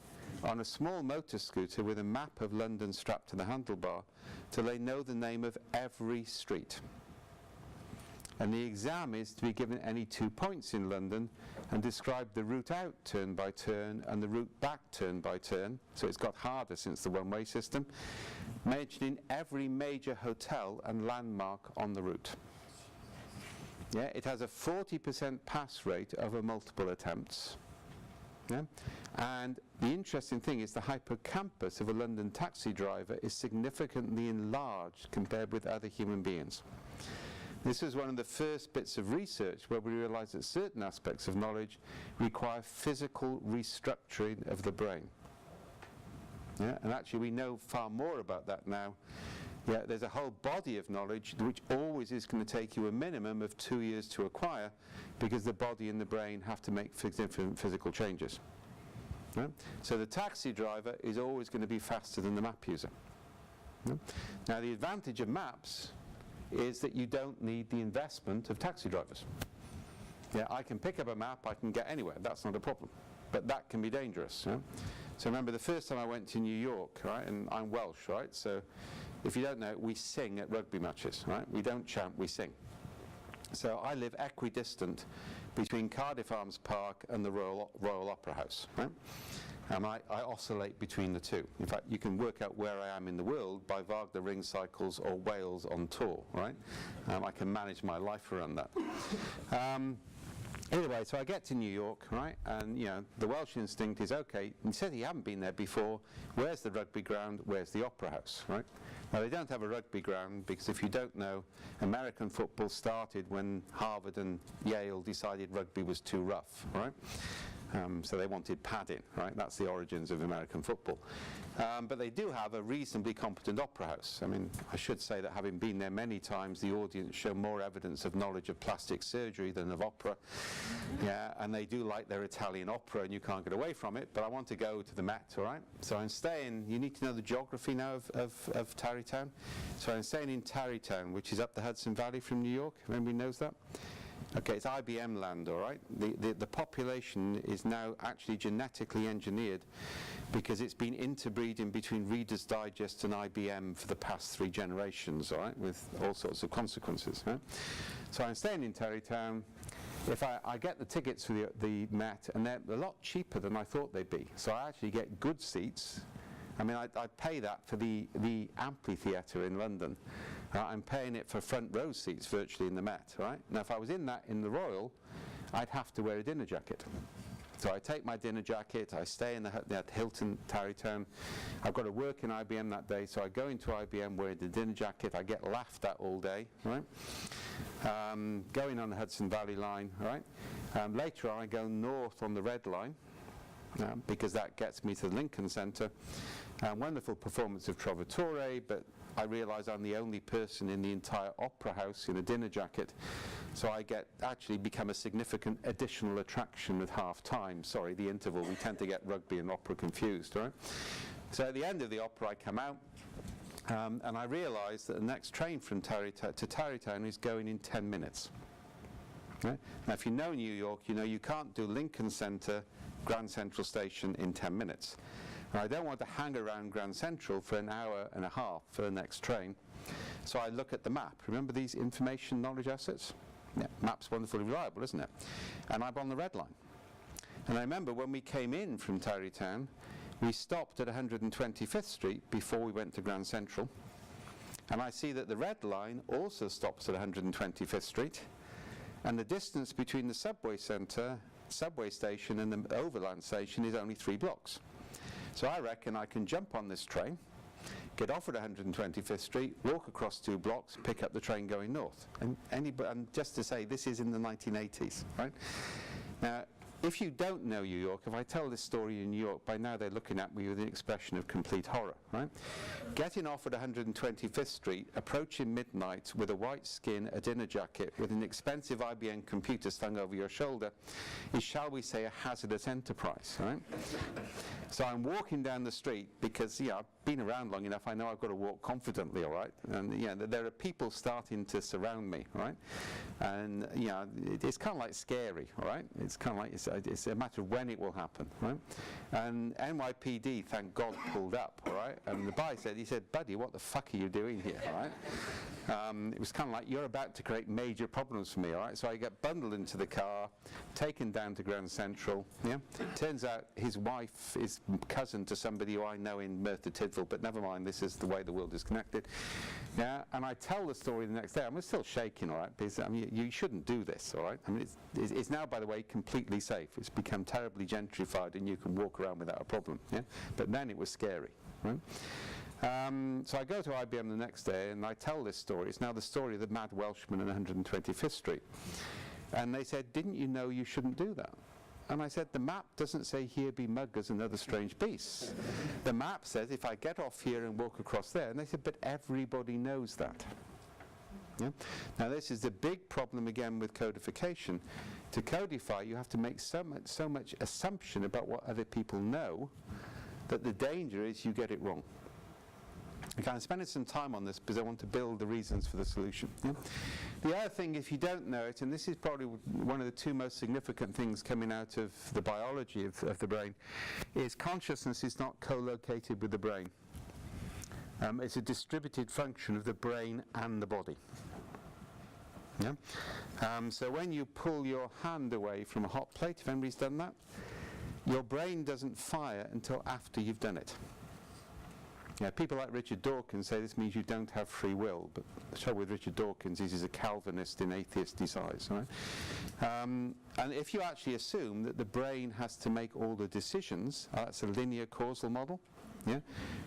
on a small motor scooter with a map of London strapped to the handlebar till they know the name of every street. And the exam is to be given any 2 points in London and describe the route out turn by turn and the route back turn by turn. So it's got harder since the one-way system, mentioning every major hotel and landmark on the route. Yeah, it has a 40% pass rate over multiple attempts. Yeah? And the interesting thing is the hippocampus of a London taxi driver is significantly enlarged compared with other human beings. This was one of the first bits of research where we realized that certain aspects of knowledge require physical restructuring of the brain. Yeah? And actually we know far more about that now. Yeah, there's a whole body of knowledge which always is going to take you a minimum of 2 years to acquire, because the body and the brain have to make significant physical changes. Yeah? So the taxi driver is always going to be faster than the map user. Yeah? Now the advantage of maps is that you don't need the investment of taxi drivers. Yeah, I can pick up a map, I can get anywhere, that's not a problem. But that can be dangerous. Yeah? So remember the first time I went to New York, right, and I'm Welsh, right, so if you don't know, we sing at rugby matches, right? We don't chant, we sing. So I live equidistant between Cardiff Arms Park and the Royal Opera House, right? And I oscillate between the two. In fact, you can work out where I am in the world by Wagner ring cycles or Wales on tour, right? I can manage my life around that. Anyway, so I get to New York, right, and you know, the Welsh instinct is, okay, you said you haven't been there before, where's the rugby ground, where's the Opera House, right? Now they don't have a rugby ground because, if you don't know, American football started when Harvard and Yale decided rugby was too rough, right? So they wanted padding, right? That's the origins of American football. But they do have a reasonably competent opera house. I mean, I should say that having been there many times, the audience show more evidence of knowledge of plastic surgery than of opera. Yeah, and they do like their Italian opera, and you can't get away from it. But I want to go to the Met, all right? So I'm staying, you need to know the geography now of Tarrytown. So I'm staying in Tarrytown, which is up the Hudson Valley from New York. If anybody knows that? Okay, it's IBM land, all right? The population is now actually genetically engineered because it's been interbreeding between Reader's Digest and IBM for the past 3 generations, all right, with all sorts of consequences. Right? So I'm staying in Tarrytown. If I get the tickets for the Met, and they're a lot cheaper than I thought they'd be. So I actually get good seats. I mean, I pay that for the amphitheatre in London. I'm paying it for front row seats virtually in the Met, right? Now, if I was in the Royal, I'd have to wear a dinner jacket. So I take my dinner jacket, I stay in the Hilton Tarrytown. I've got to work in IBM that day, so I go into IBM wearing the dinner jacket. I get laughed at all day, right? Going on the Hudson Valley line, right? Later on, I go north on the Red Line, because that gets me to the Lincoln Center. Wonderful performance of Trovatore, but I realise I'm the only person in the entire opera house in a dinner jacket, so I actually become a significant additional attraction at half time. Sorry, the interval, we tend to get rugby and opera confused, right? So at the end of the opera I come out, and I realise that the next train from Tarrytown is going in 10 minutes. Right? Now if you know New York, you know you can't do Lincoln Center, Grand Central Station in 10 minutes. And I don't want to hang around Grand Central for an hour and a half for the next train. So I look at the map. Remember these information knowledge assets? Yeah, map's wonderfully reliable, isn't it? And I'm on the Red Line. And I remember when we came in from Tarrytown, We stopped at 125th Street before we went to Grand Central. And I see that the red line also stops at 125th Street. And the distance between the subway station and the overland station is only 3 blocks. So I reckon I can jump on this train, get off at 125th Street, walk across 2 blocks, pick up the train going north. And just to say, this is in the 1980s, right? Now, if you don't know New York, if I tell this story in New York, by now they're looking at me with an expression of complete horror, right? Getting off at 125th Street, approaching midnight with a white skin, a dinner jacket, with an expensive IBM computer slung over your shoulder is, shall we say, a hazardous enterprise, right? So I'm walking down the street because, I've been around long enough, I know I've got to walk confidently, all right? And, there are people starting to surround me, right? And, it's kind of like scary, all right? It's kind of like, it's a matter of when it will happen, right? And NYPD, thank God, pulled up, all right? And the guy said, buddy, what the fuck are you doing here, all right? It was kind of like, you're about to create major problems for me, all right? So I get bundled into the car, taken down to Grand Central, yeah? Turns out his wife is cousin to somebody who I know in Merthyr Tydfil, but never mind, this is the way the world is connected. Yeah, and I tell the story the next day. I'm still shaking, all right, because you shouldn't do this, all right? I mean, it's now, by the way, completely safe. It's become terribly gentrified, and you can walk around without a problem. Yeah, but then it was scary, right? So I go to IBM the next day, and I tell this story. It's now the story of the mad Welshman on 125th Street. And they said, didn't you know you shouldn't do that? And I said, the map doesn't say here be muggers and other strange beasts. The map says if I get off here and walk across there. And they said, but everybody knows that. Yeah? Now this is the big problem again with codification. To codify, you have to make so much assumption about what other people know that the danger is you get it wrong. Okay, I'm spending some time on this because I want to build the reasons for the solution. Yeah? The other thing, if you don't know it, and this is probably one of the 2 most significant things coming out of the biology of the brain, is consciousness is not co-located with the brain. It's a distributed function of the brain and the body. Yeah? So when you pull your hand away from a hot plate, if anybody's done that, your brain doesn't fire until after you've done it. Yeah, people like Richard Dawkins say this means you don't have free will, but the trouble with Richard Dawkins is he's a Calvinist in atheist disguise, right? And if you actually assume that the brain has to make all the decisions, that's a linear causal model, yeah,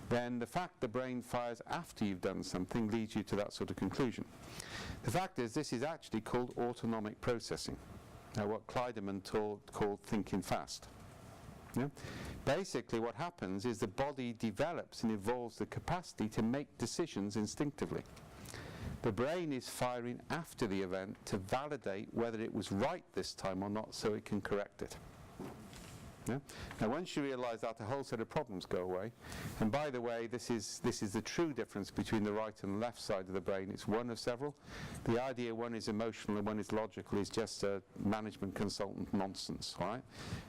then the fact the brain fires after you've done something leads you to that sort of conclusion. The fact is this is actually called autonomic processing, what Kleiderman called thinking fast. Yeah? Basically what happens is the body develops and evolves the capacity to make decisions instinctively. The brain is firing after the event to validate whether it was right this time or not so it can correct it. Yeah? Now once you realise that, a whole set of problems go away. And by the way, this is the true difference between the right and left side of the brain. It's one of several. The idea one is emotional and one is logical is just a management consultant nonsense, right?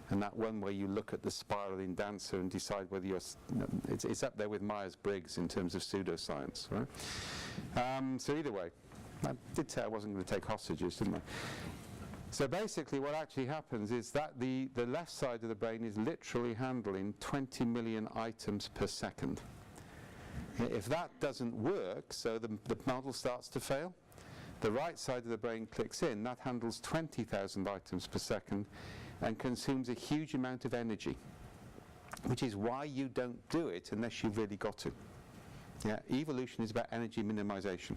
And that one where you look at the spiraling dancer and decide whether you're... It's up there with Myers-Briggs in terms of pseudoscience, right? So either way, I did say I wasn't going to take hostages, didn't I? So basically what actually happens is that the left side of the brain is literally handling 20 million items per second. If that doesn't work, so the model starts to fail, the right side of the brain clicks in, that handles 20,000 items per second and consumes a huge amount of energy, which is why you don't do it unless you've really got to. Yeah, evolution is about energy minimization.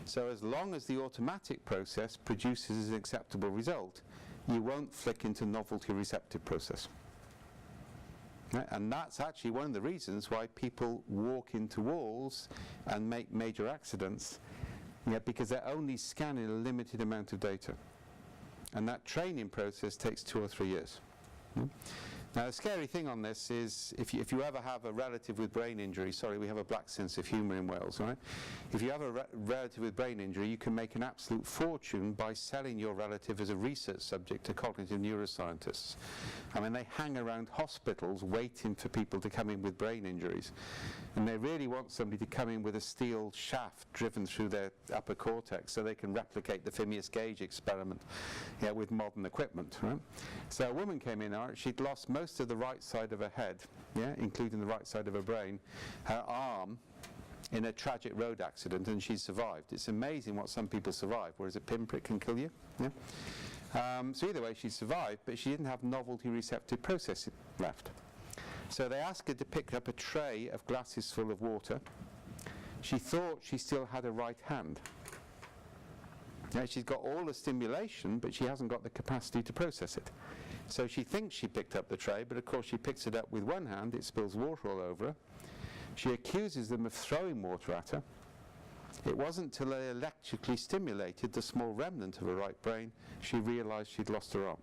So as long as the automatic process produces an acceptable result, you won't flick into novelty receptive process. Right? And that's actually one of the reasons why people walk into walls and make major accidents, because they're only scanning a limited amount of data. And that training process takes 2 or 3 years. Now the scary thing on this is if you ever have a relative with brain injury, sorry, we have a black sense of humour in Wales, right? If you have a relative with brain injury, you can make an absolute fortune by selling your relative as a research subject to cognitive neuroscientists. I mean, they hang around hospitals waiting for people to come in with brain injuries. And they really want somebody to come in with a steel shaft driven through their upper cortex so they can replicate the Phineas Gage experiment with modern equipment, right? So a woman came in, she'd lost most of the right side of her head, yeah, including the right side of her brain, her arm, in a tragic road accident, and she survived. It's amazing what some people survive, whereas a pinprick can kill you. Yeah? So either way, she survived, but she didn't have novelty receptive processing left. So they asked her to pick up a tray of glasses full of water. She thought she still had a right hand. Now, she's got all the stimulation, but she hasn't got the capacity to process it. So she thinks she picked up the tray, but of course she picks it up with one hand, it spills water all over her. She accuses them of throwing water at her. It wasn't until they electrically stimulated the small remnant of her right brain she realized she'd lost her arm.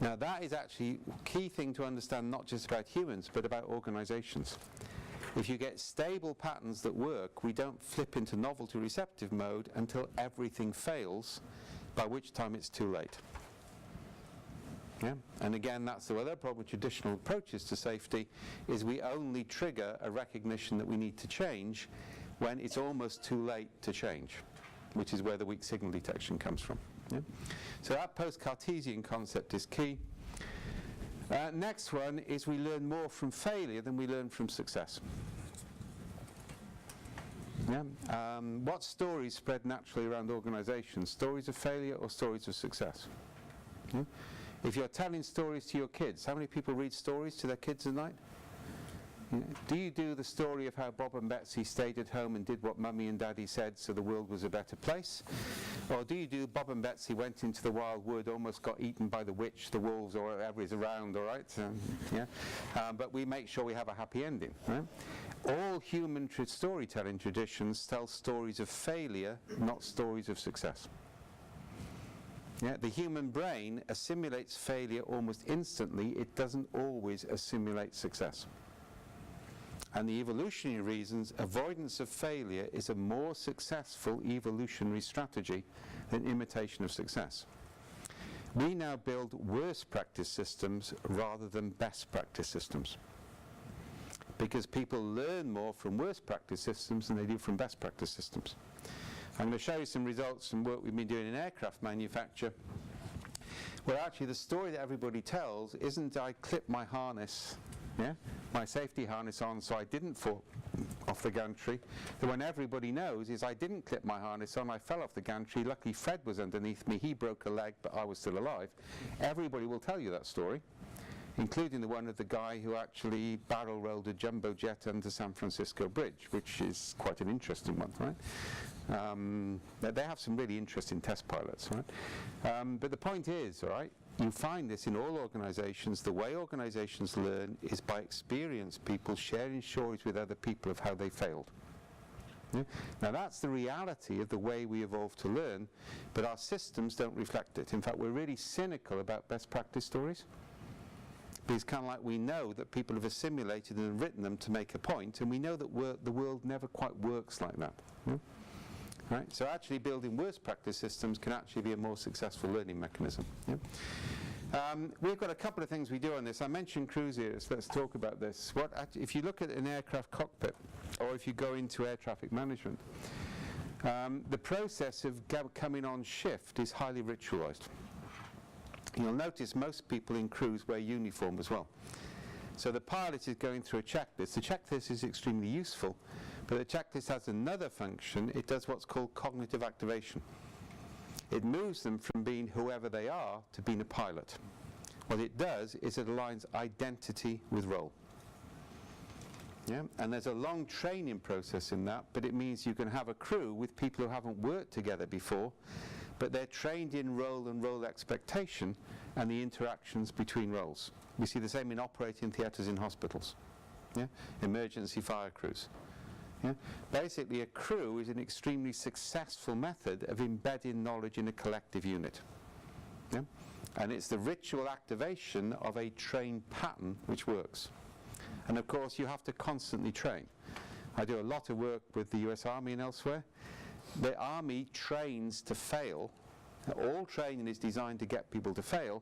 Now that is actually a key thing to understand, not just about humans, but about organizations. If you get stable patterns that work, we don't flip into novelty receptive mode until everything fails, by which time it's too late. Yeah? And again, that's the other problem with traditional approaches to safety, is we only trigger a recognition that we need to change when it's almost too late to change, which is where the weak signal detection comes from. Yeah? So that post-Cartesian concept is key. Next one is we learn more from failure than we learn from success. Yeah? What stories spread naturally around organizations? Stories of failure or stories of success? Yeah? If you're telling stories to your kids, how many people read stories to their kids at night? Yeah. Do you do the story of how Bob and Betsy stayed at home and did what Mummy and Daddy said so the world was a better place? Or do you do Bob and Betsy went into the wild wood, almost got eaten by the witch, the wolves, or whatever is around, all right? Yeah. But we make sure we have a happy ending. Right? All human storytelling traditions tell stories of failure, not stories of success. Yeah, the human brain assimilates failure almost instantly. It doesn't always assimilate success. And the evolutionary reasons, avoidance of failure is a more successful evolutionary strategy than imitation of success. We now build worst practice systems rather than best practice systems, because people learn more from worst practice systems than they do from best practice systems. I'm going to show you some results from work we've been doing in aircraft manufacture, where actually the story that everybody tells isn't I clipped my harness, yeah, my safety harness on so I didn't fall off the gantry. The one everybody knows is I didn't clip my harness on, I fell off the gantry, luckily Fred was underneath me, he broke a leg but I was still alive. Everybody will tell you that story, including the one of the guy who actually barrel rolled a jumbo jet under San Francisco Bridge, which is quite an interesting one, right? They have some really interesting test pilots, right? But the point is, all right, you find this in all organizations. The way organizations learn is by experienced people sharing stories with other people of how they failed. Yeah? Now that's the reality of the way we evolve to learn, but our systems don't reflect it. In fact, we're really cynical about best practice stories, because kind of like we know that people have assimilated and written them to make a point, and we know that the world never quite works like that. Yeah? Right? So actually building worst practice systems can actually be a more successful learning mechanism. Yeah? We've got a couple of things we do on this. I mentioned cruise areas. Let's talk about this. If you look at an aircraft cockpit, or if you go into air traffic management, the process of coming on shift is highly ritualized. You'll notice most people in cruise wear uniform as well. So the pilot is going through a checklist. The checklist is extremely useful, but the checklist has another function. It does what's called cognitive activation. It moves them from being whoever they are to being a pilot. What it does is it aligns identity with role. Yeah? And there's a long training process in that, but it means you can have a crew with people who haven't worked together before, but they're trained in role and role expectation and the interactions between roles. We see the same in operating theatres in hospitals, yeah? Emergency fire crews. Yeah? Basically, a crew is an extremely successful method of embedding knowledge in a collective unit. Yeah? And it's the ritual activation of a trained pattern which works. And of course, you have to constantly train. I do a lot of work with the US Army and elsewhere. The Army trains to fail. All training is designed to get people to fail,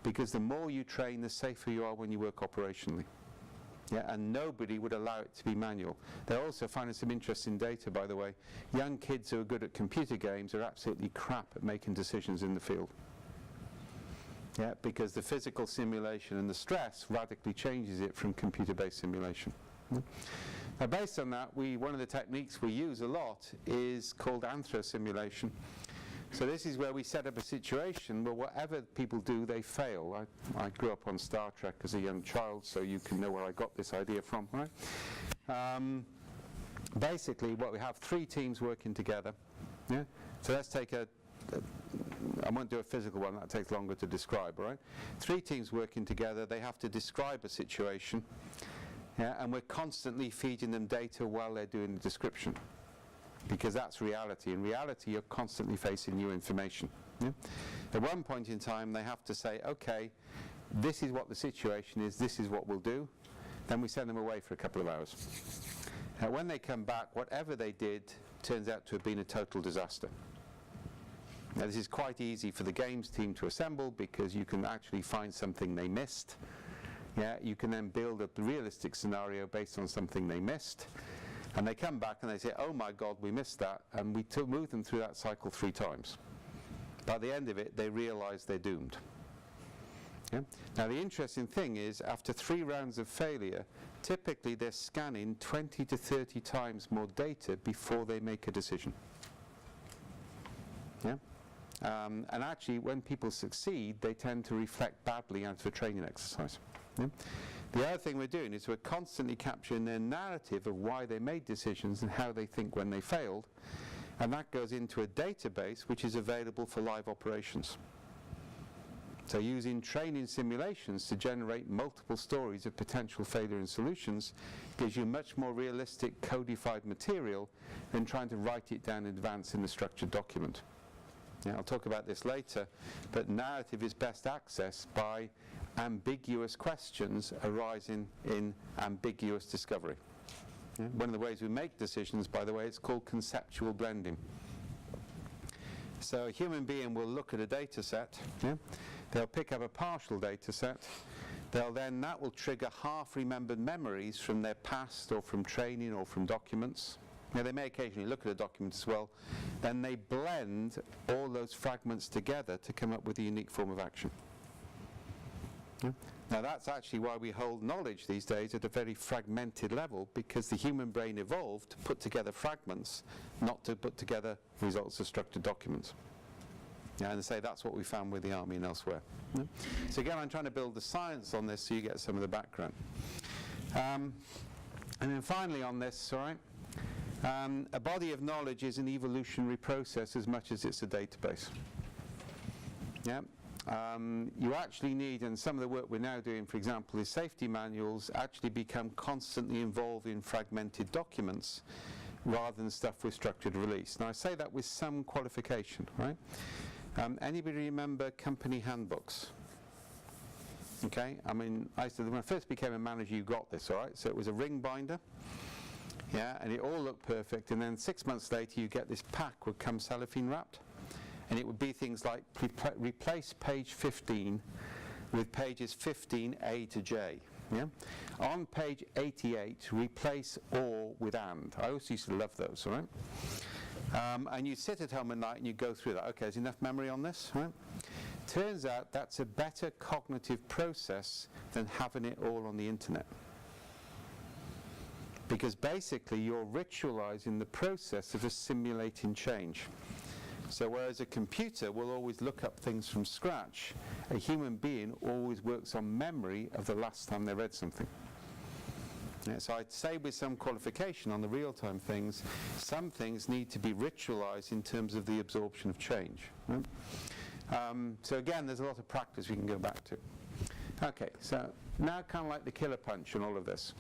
because the more you train, the safer you are when you work operationally. Yeah, and nobody would allow it to be manual. They're also finding some interesting data, by the way. Young kids who are good at computer games are absolutely crap at making decisions in the field. Yeah, because the physical simulation and the stress radically changes it from computer-based simulation. Now, based on that, one of the techniques we use a lot is called anthrosimulation. So this is where we set up a situation where whatever people do, they fail. I grew up on Star Trek as a young child, so you can know where I got this idea from, right? Basically, what we have, 3 teams working together. Yeah? So let's take I won't do a physical one, that takes longer to describe, right? 3 teams working together, they have to describe a situation, yeah, and we're constantly feeding them data while they're doing the description, because that's reality. In reality, you're constantly facing new information. Yeah? At one point in time, they have to say, okay, this is what the situation is, this is what we'll do. Then we send them away for a couple of hours. When they come back, whatever they did turns out to have been a total disaster. Now, this is quite easy for the games team to assemble, because you can actually find something they missed. Yeah, you can then build a realistic scenario based on something they missed. And they come back and they say, oh my God, we missed that. And we move them through that cycle 3 times. By the end of it, they realize they're doomed. Yeah? Now, the interesting thing is, after 3 rounds of failure, typically they're scanning 20 to 30 times more data before they make a decision. Yeah? And actually, when people succeed, they tend to reflect badly out of a training exercise. Yeah? The other thing we're doing is we're constantly capturing their narrative of why they made decisions and how they think when they failed, and that goes into a database which is available for live operations. So using training simulations to generate multiple stories of potential failure and solutions gives you much more realistic codified material than trying to write it down in advance in a structured document. Yeah, I'll talk about this later, but narrative is best accessed by ambiguous questions arising in ambiguous discovery. Yeah? One of the ways we make decisions, by the way, is called conceptual blending. So a human being will look at a data set, yeah? They'll pick up a partial data set, that will trigger half-remembered memories from their past or from training or from documents. Now, they may occasionally look at a document as well. Then they blend all those fragments together to come up with a unique form of action. Yeah? Now, that's actually why we hold knowledge these days at a very fragmented level, because the human brain evolved to put together fragments, not to put together results of structured documents. Yeah, and say that's what we found with the army and elsewhere. Yeah? So again, I'm trying to build the science on this so you get some of the background. And then finally on this, all right, a body of knowledge is an evolutionary process as much as it's a database. Yeah? You actually need, and some of the work we're now doing, for example, is safety manuals actually become constantly involved in fragmented documents rather than stuff with structured release. Now, I say that with some qualification, right? Anybody remember company handbooks? Okay, I mean, when I first became a manager, you got this, all right? So it was a ring binder, yeah, and it all looked perfect, and then 6 months later, you get this pack would come cellophane wrapped, and it would be things like replace page 15 with pages 15A to J. Yeah? On page 88, replace or with and. I always used to love those, all right? And you sit at home at night and you go through that. Okay, there's enough memory on this, right? Turns out that's a better cognitive process than having it all on the internet. Because basically you're ritualizing the process of assimilating change. So whereas a computer will always look up things from scratch, a human being always works on memory of the last time they read something. Yeah, so I'd say with some qualification on the real-time things, some things need to be ritualized in terms of the absorption of change. Right? So again, there's a lot of practice we can go back to. Okay, so now kind of like the killer punch and all of this.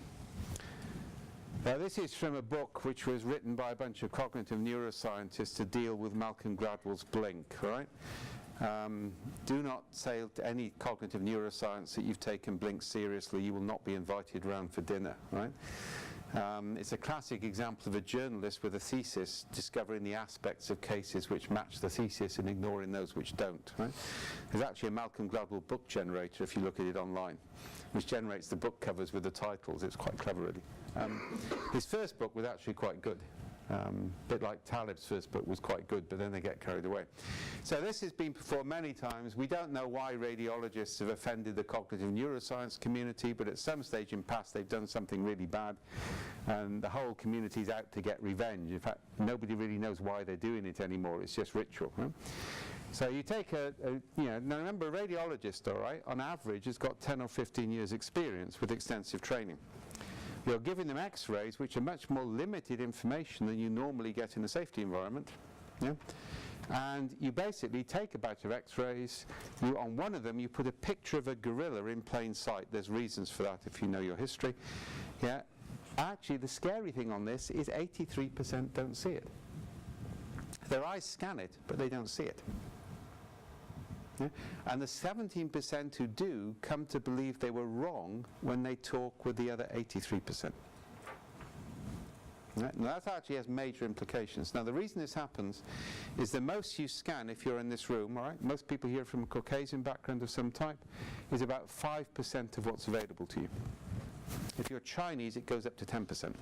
Now this is from a book which was written by a bunch of cognitive neuroscientists to deal with Malcolm Gladwell's Blink, right? Do not say to any cognitive neuroscience that you've taken Blink seriously. You will not be invited around for dinner, right? It's a classic example of a journalist with a thesis discovering the aspects of cases which match the thesis and ignoring those which don't, right? There's actually a Malcolm Gladwell book generator, if you look at it online, which generates the book covers with the titles. It's quite clever, really. His first book was actually quite good. bit like Taleb's first book was quite good, but then they get carried away. So this has been performed many times. We don't know why radiologists have offended the cognitive neuroscience community, but at some stage in past they've done something really bad, and the whole community is out to get revenge. In fact, nobody really knows why they're doing it anymore. It's just ritual. Right? So you take now remember, a radiologist, all right, on average has got 10 or 15 years experience with extensive training. You're giving them x-rays which are much more limited information than you normally get in a safety environment. Yeah? And you basically take a batch of x-rays, on one of them you put a picture of a gorilla in plain sight. There's reasons for that if you know your history. Yeah? Actually, the scary thing on this is 83% don't see it. Their eyes scan it, but they don't see it. Yeah? And the 17% who do come to believe they were wrong when they talk with the other 83%. Right? Now that actually has major implications. Now the reason this happens is the most you scan if you're in this room, all right, most people here from a Caucasian background of some type, is about 5% of what's available to you. If you're Chinese, it goes up to 10%.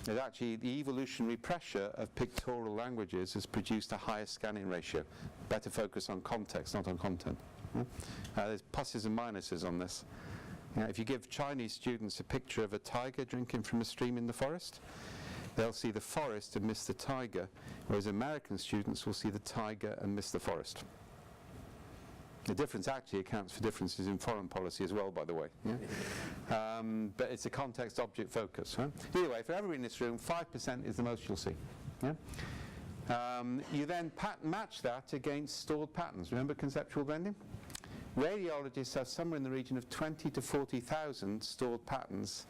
It's actually the evolutionary pressure of pictorial languages has produced a higher scanning ratio. Better focus on context, not on content. There's pluses and minuses on this. If you give Chinese students a picture of a tiger drinking from a stream in the forest, they'll see the forest and miss the tiger, whereas American students will see the tiger and miss the forest. The difference actually accounts for differences in foreign policy as well, by the way. Yeah? But it's a context object focus. Right? Anyway, for everyone in this room, 5% is the most you'll see. Yeah? You then pattern match that against stored patterns. Remember conceptual blending? Radiologists have somewhere in the region of 20 to 40,000 stored patterns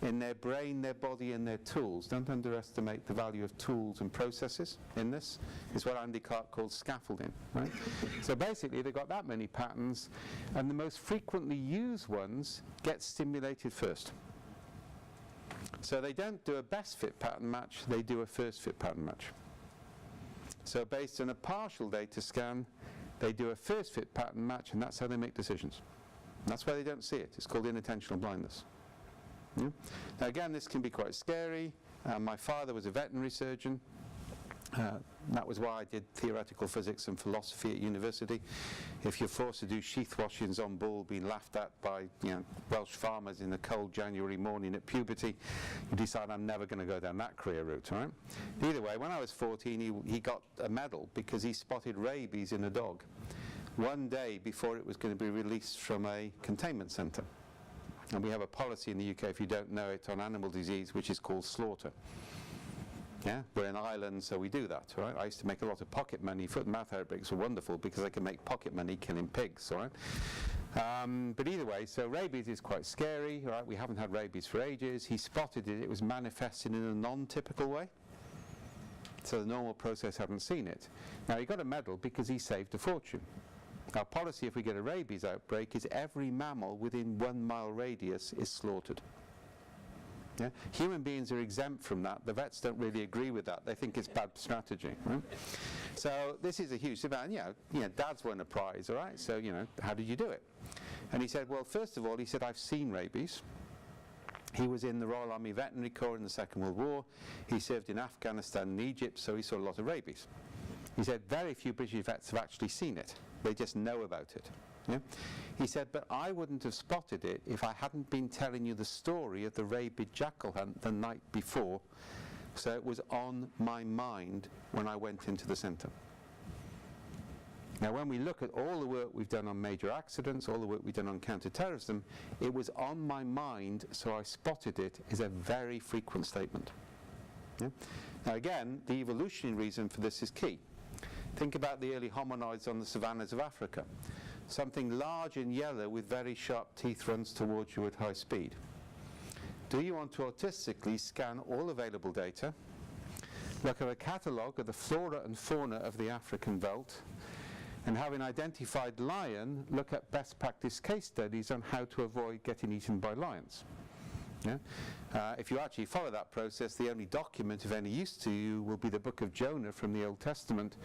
in their brain, their body, and their tools. Don't underestimate the value of tools and processes in this. It's what Andy Clark called scaffolding. Right? So basically, they've got that many patterns, and the most frequently used ones get stimulated first. So they don't do a best fit pattern match, they do a first fit pattern match. So based on a partial data scan, they do a first fit pattern match, and that's how they make decisions. And that's why they don't see it. It's called inattentional blindness. Yeah? Now again, this can be quite scary. My father was a veterinary surgeon. That was why I did theoretical physics and philosophy at university. If you're forced to do sheath washings on bull, being laughed at by Welsh farmers in a cold January morning at puberty, you decide I'm never going to go down that career route. Right? Either way, when I was 14, he got a medal because he spotted rabies in a dog one day before it was going to be released from a containment centre. And we have a policy in the UK, if you don't know it, on animal disease, which is called slaughter. Yeah, we're an island, so we do that, right? I used to make a lot of pocket money. Foot and mouth outbreaks were wonderful because I can make pocket money killing pigs, all right? But either way, so rabies is quite scary, right? We haven't had rabies for ages. He spotted it. It was manifesting in a non-typical way. So the normal process hadn't seen it. Now, he got a medal because he saved a fortune. Our policy, if we get a rabies outbreak, is every mammal within 1 mile radius is slaughtered. Yeah? Human beings are exempt from that. The vets don't really agree with that. They think it's bad strategy. Right? So this is a huge event. Dad's won a prize, all right? So, how did you do it? And he said, well, first of all, he said, I've seen rabies. He was in the Royal Army Veterinary Corps in the Second World War. He served in Afghanistan and Egypt, so he saw a lot of rabies. He said, very few British vets have actually seen it. They just know about it. Yeah? He said, but I wouldn't have spotted it if I hadn't been telling you the story of the rabid jackal hunt the night before, so it was on my mind when I went into the centre. Now when we look at all the work we've done on major accidents, all the work we've done on counter-terrorism, it was on my mind, so I spotted it, is a very frequent statement. Yeah? Now again, the evolutionary reason for this is key. Think about the early hominoids on the savannas of Africa. Something large and yellow with very sharp teeth runs towards you at high speed. Do you want to artistically scan all available data, look at a catalogue of the flora and fauna of the African veldt, and having identified lion, look at best practice case studies on how to avoid getting eaten by lions? Yeah? If you actually follow that process, the only document of any use to you will be the book of Jonah from the Old Testament,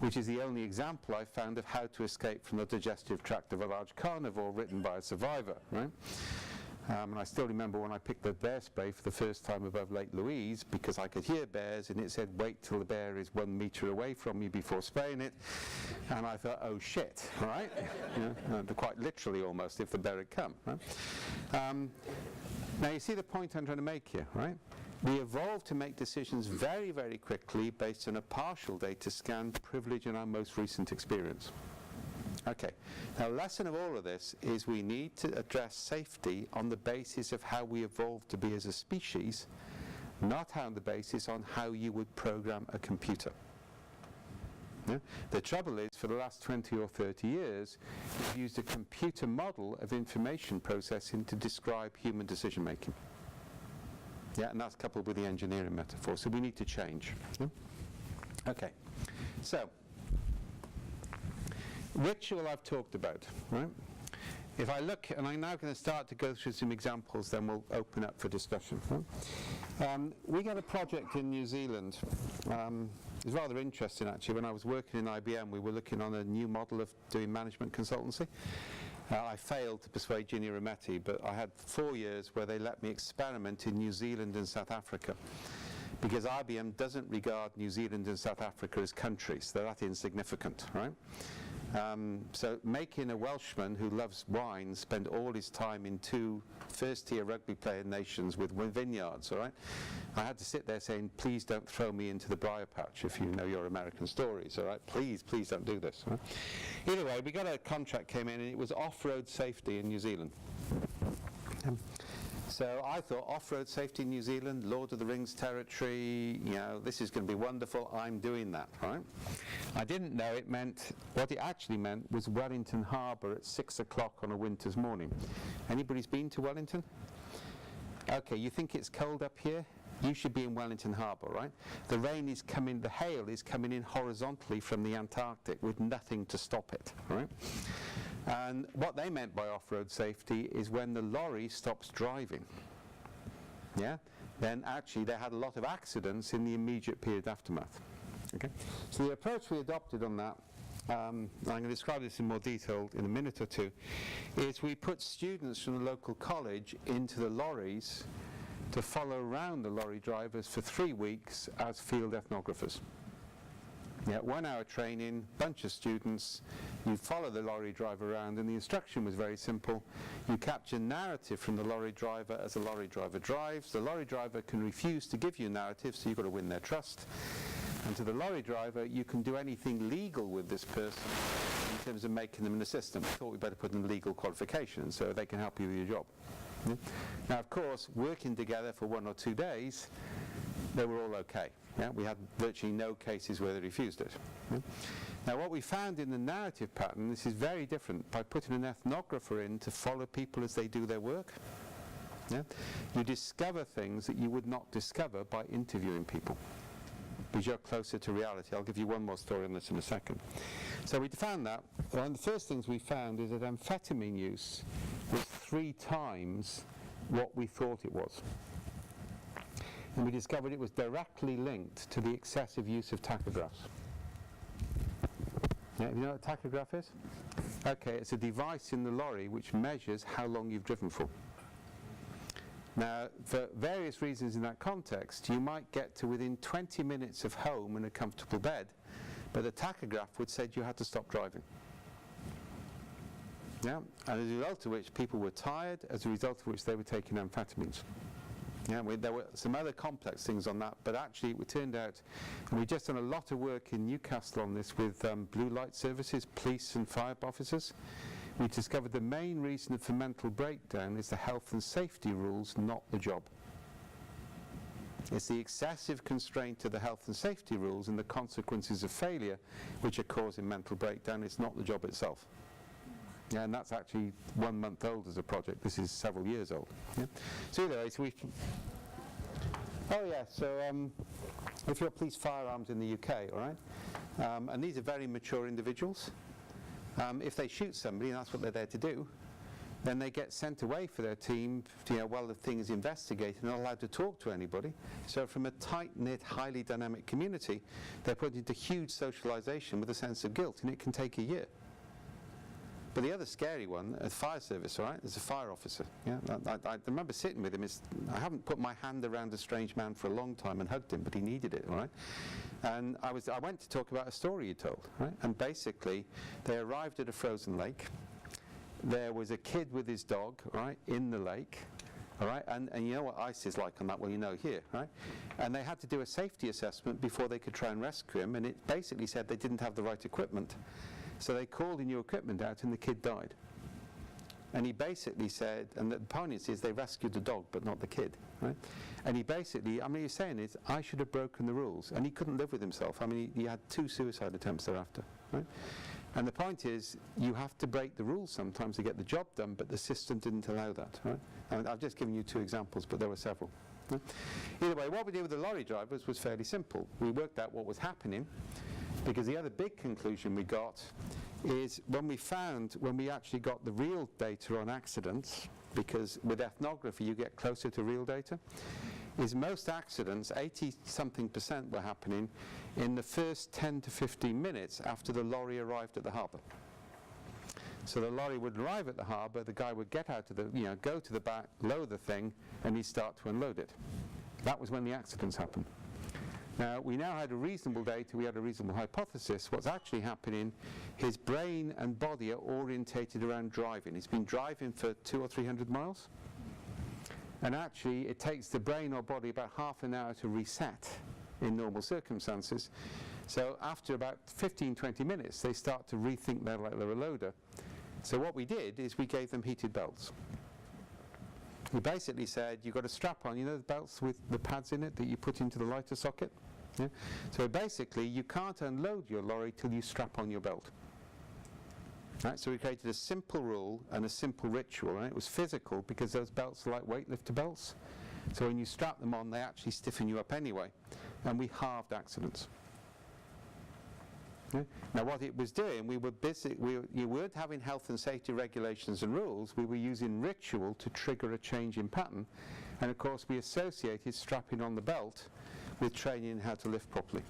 which is the only example I've found of how to escape from the digestive tract of a large carnivore written by a survivor. Right? And I still remember when I picked the bear spray for the first time above Lake Louise, because I could hear bears, and it said, wait till the bear is 1 meter away from you before spraying it. And I thought, oh shit, right? Quite literally almost, if the bear had come. Right? Now you see the point I'm trying to make here, right? We evolved to make decisions very, very quickly based on a partial data scan, privilege in our most recent experience. Okay, now the lesson of all of this is we need to address safety on the basis of how we evolved to be as a species, not on the basis on how you would program a computer. Yeah? The trouble is, for the last 20 or 30 years, we've used a computer model of information processing to describe human decision making. Yeah, and that's coupled with the engineering metaphor, so we need to change. Yeah? Okay, so ritual I've talked about, right? If I look, and I'm now going to start to go through some examples, then we'll open up for discussion. Right? We got a project in New Zealand. It was rather interesting actually. When I was working in IBM, we were looking on a new model of doing management consultancy. I failed to persuade Ginny Rometty, but I had 4 years where they let me experiment in New Zealand and South Africa, because IBM doesn't regard New Zealand and South Africa as countries. They're that insignificant, right? So making a Welshman who loves wine spend all his time in 2 first-tier rugby player nations with vineyards, all right? I had to sit there saying, please don't throw me into the briar patch if you know your American stories, all right? Please, please don't do this. Right? Either way, we got a contract came in, and it was off-road safety in New Zealand. So I thought off-road safety in New Zealand, Lord of the Rings territory, you know, this is going to be wonderful, I'm doing that, right? I didn't know it meant, what it actually meant was Wellington Harbour at 6 o'clock on a winter's morning. Anybody's been to Wellington? Okay, you think it's cold up here? You should be in Wellington Harbour, right? The rain is coming, the hail is coming in horizontally from the Antarctic with nothing to stop it, right? And what they meant by off-road safety is when the lorry stops driving, yeah, then actually they had a lot of accidents in the immediate period aftermath. Okay, so the approach we adopted on that, I'm going to describe this in more detail in a minute or two, is we put students from the local college into the lorries to follow around the lorry drivers for 3 weeks as field ethnographers. Yeah, 1 hour training, bunch of students, you follow the lorry driver around, and the instruction was very simple. You capture narrative from the lorry driver as the lorry driver drives. The lorry driver can refuse to give you narrative, so you've got to win their trust. And to the lorry driver, you can do anything legal with this person in terms of making them an assistant. We thought we'd better put in legal qualifications so they can help you with your job. Yeah? Now, of course, working together for 1 or 2 days, they were all okay. Yeah? We had virtually no cases where they refused it. Yeah? Now, what we found in the narrative pattern, this is very different, by putting an ethnographer in to follow people as they do their work. Yeah? You discover things that you would not discover by interviewing people, because you're closer to reality. I'll give you one more story on this in a second. So we found that, one of the first things we found is that amphetamine use was 3 times what we thought it was. And we discovered it was directly linked to the excessive use of tachographs. Yeah, you know what a tachograph is? Okay, it's a device in the lorry which measures how long you've driven for. Now, for various reasons in that context, you might get to within 20 minutes of home in a comfortable bed, but the tachograph would say you had to stop driving. Yeah, and as a result of which people were tired, as a result of which they were taking amphetamines. Yeah, there were some other complex things on that, but actually it turned out, and we've just done a lot of work in Newcastle on this with blue light services, police and fire officers. We discovered the main reason for mental breakdown is the health and safety rules, not the job. It's the excessive constraint to the health and safety rules and the consequences of failure which are causing mental breakdown. It's not the job itself. Yeah, and that's actually 1 month old as a project. This is several years old. Yeah? So anyway, so if you're police firearms in the UK, all right, and these are very mature individuals, if they shoot somebody, and that's what they're there to do, then they get sent away for their team, while the thing is investigated and not allowed to talk to anybody. So from a tight-knit, highly dynamic community, they're put into huge socialization with a sense of guilt, and it can take a year But the other scary one, the fire service, all right? There's a fire officer. Yeah, I remember sitting with him. I haven't put my hand around a strange man for a long time and hugged him, but he needed it, all right? And I went to talk about a story he told, right? And basically, they arrived at a frozen lake. There was a kid with his dog, right, in the lake. All right, and you know what ice is like on that, well, you know here, right? And they had to do a safety assessment before they could try and rescue him, and it basically said they didn't have the right equipment. So they called the new equipment out, and the kid died. And he basically said, and the point is they rescued the dog, but not the kid, right? And he basically, I mean, he's saying is, I should have broken the rules, and he couldn't live with himself. I mean, he had 2 suicide attempts thereafter, right? And the point is, you have to break the rules sometimes to get the job done, but the system didn't allow that, right? And I've just given you 2 examples, but there were several. Right? Either way, what we did with the lorry drivers was fairly simple. We worked out what was happening, because the other big conclusion we got is when we actually got the real data on accidents, because with ethnography you get closer to real data, is most accidents, 80-something% were happening in the first 10 to 15 minutes after the lorry arrived at the harbour. So the lorry would arrive at the harbour, the guy would get out of the, go to the back, lower the thing, and he'd start to unload it. That was when the accidents happened. Now, we now had a reasonable data, we had a reasonable hypothesis. What's actually happening, his brain and body are orientated around driving. He's been driving for 200 or 300 miles. And actually, it takes the brain or body about half an hour to reset in normal circumstances. So after about 15, 20 minutes, they start to rethink they're a loader. So what we did is we gave them heated belts. We basically said, you've got a strap on, the belts with the pads in it that you put into the lighter socket? Yeah? So basically, you can't unload your lorry till you strap on your belt. Right, so we created a simple rule and a simple ritual, and it was physical because those belts are like weightlifter belts. So when you strap them on, they actually stiffen you up anyway, and we halved accidents. Yeah? Now what it was doing, we weren't having health and safety regulations and rules, we were using ritual to trigger a change in pattern, and of course we associated strapping on the belt with training in how to lift properly.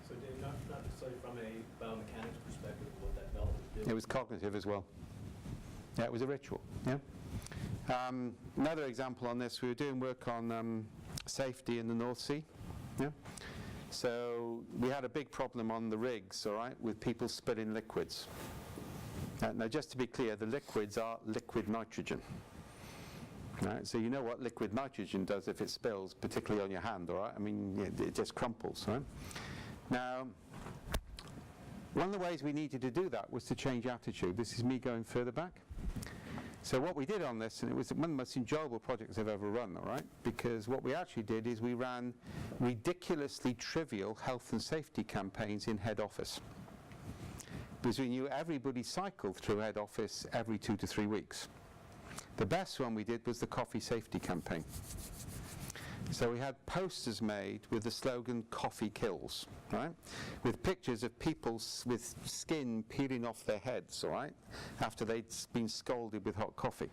So Dave, not necessarily from a biomechanics perspective, what that belt was doing. It was cognitive as well. Yeah, it was a ritual. Yeah. Another example on this, we were doing work on safety in the North Sea. Yeah. So we had a big problem on the rigs, all right, with people spilling liquids. Now, just to be clear, the liquids are liquid nitrogen. Right, so you know what liquid nitrogen does if it spills, particularly on your hand, all right? I mean, it just crumples, right? Now, one of the ways we needed to do that was to change attitude. This is me going further back. So what we did on this, and it was one of the most enjoyable projects I've ever run, all right? Because what we actually did is we ran ridiculously trivial health and safety campaigns in head office. Because we knew everybody cycled through head office every 2 to 3 weeks. The best one we did was the coffee safety campaign. So we had posters made with the slogan, "Coffee kills," right? With pictures of people with skin peeling off their heads, all right? After they'd been scalded with hot coffee.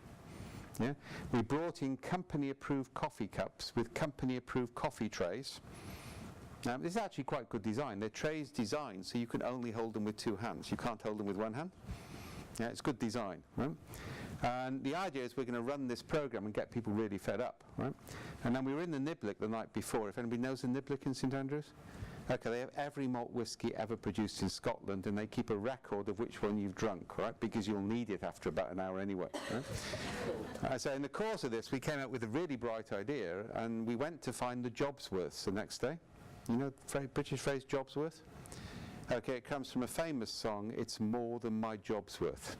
Yeah? We brought in company-approved coffee cups with company-approved coffee trays. Now, this is actually quite good design. They're trays designed so you can only hold them with 2 hands. You can't hold them with 1 hand. Yeah, it's good design, right? And the idea is we're going to run this program and get people really fed up, right? And then we were in the Niblick the night before. If anybody knows the Niblick in St Andrews? Okay, they have every malt whiskey ever produced in Scotland, and they keep a record of which one you've drunk, right? Because you'll need it after about an hour anyway, right? So in the course of this, we came up with a really bright idea, and we went to find the Jobsworths the next day. You know the British phrase, job's worth? Okay, it comes from a famous song, "It's more than my job's worth."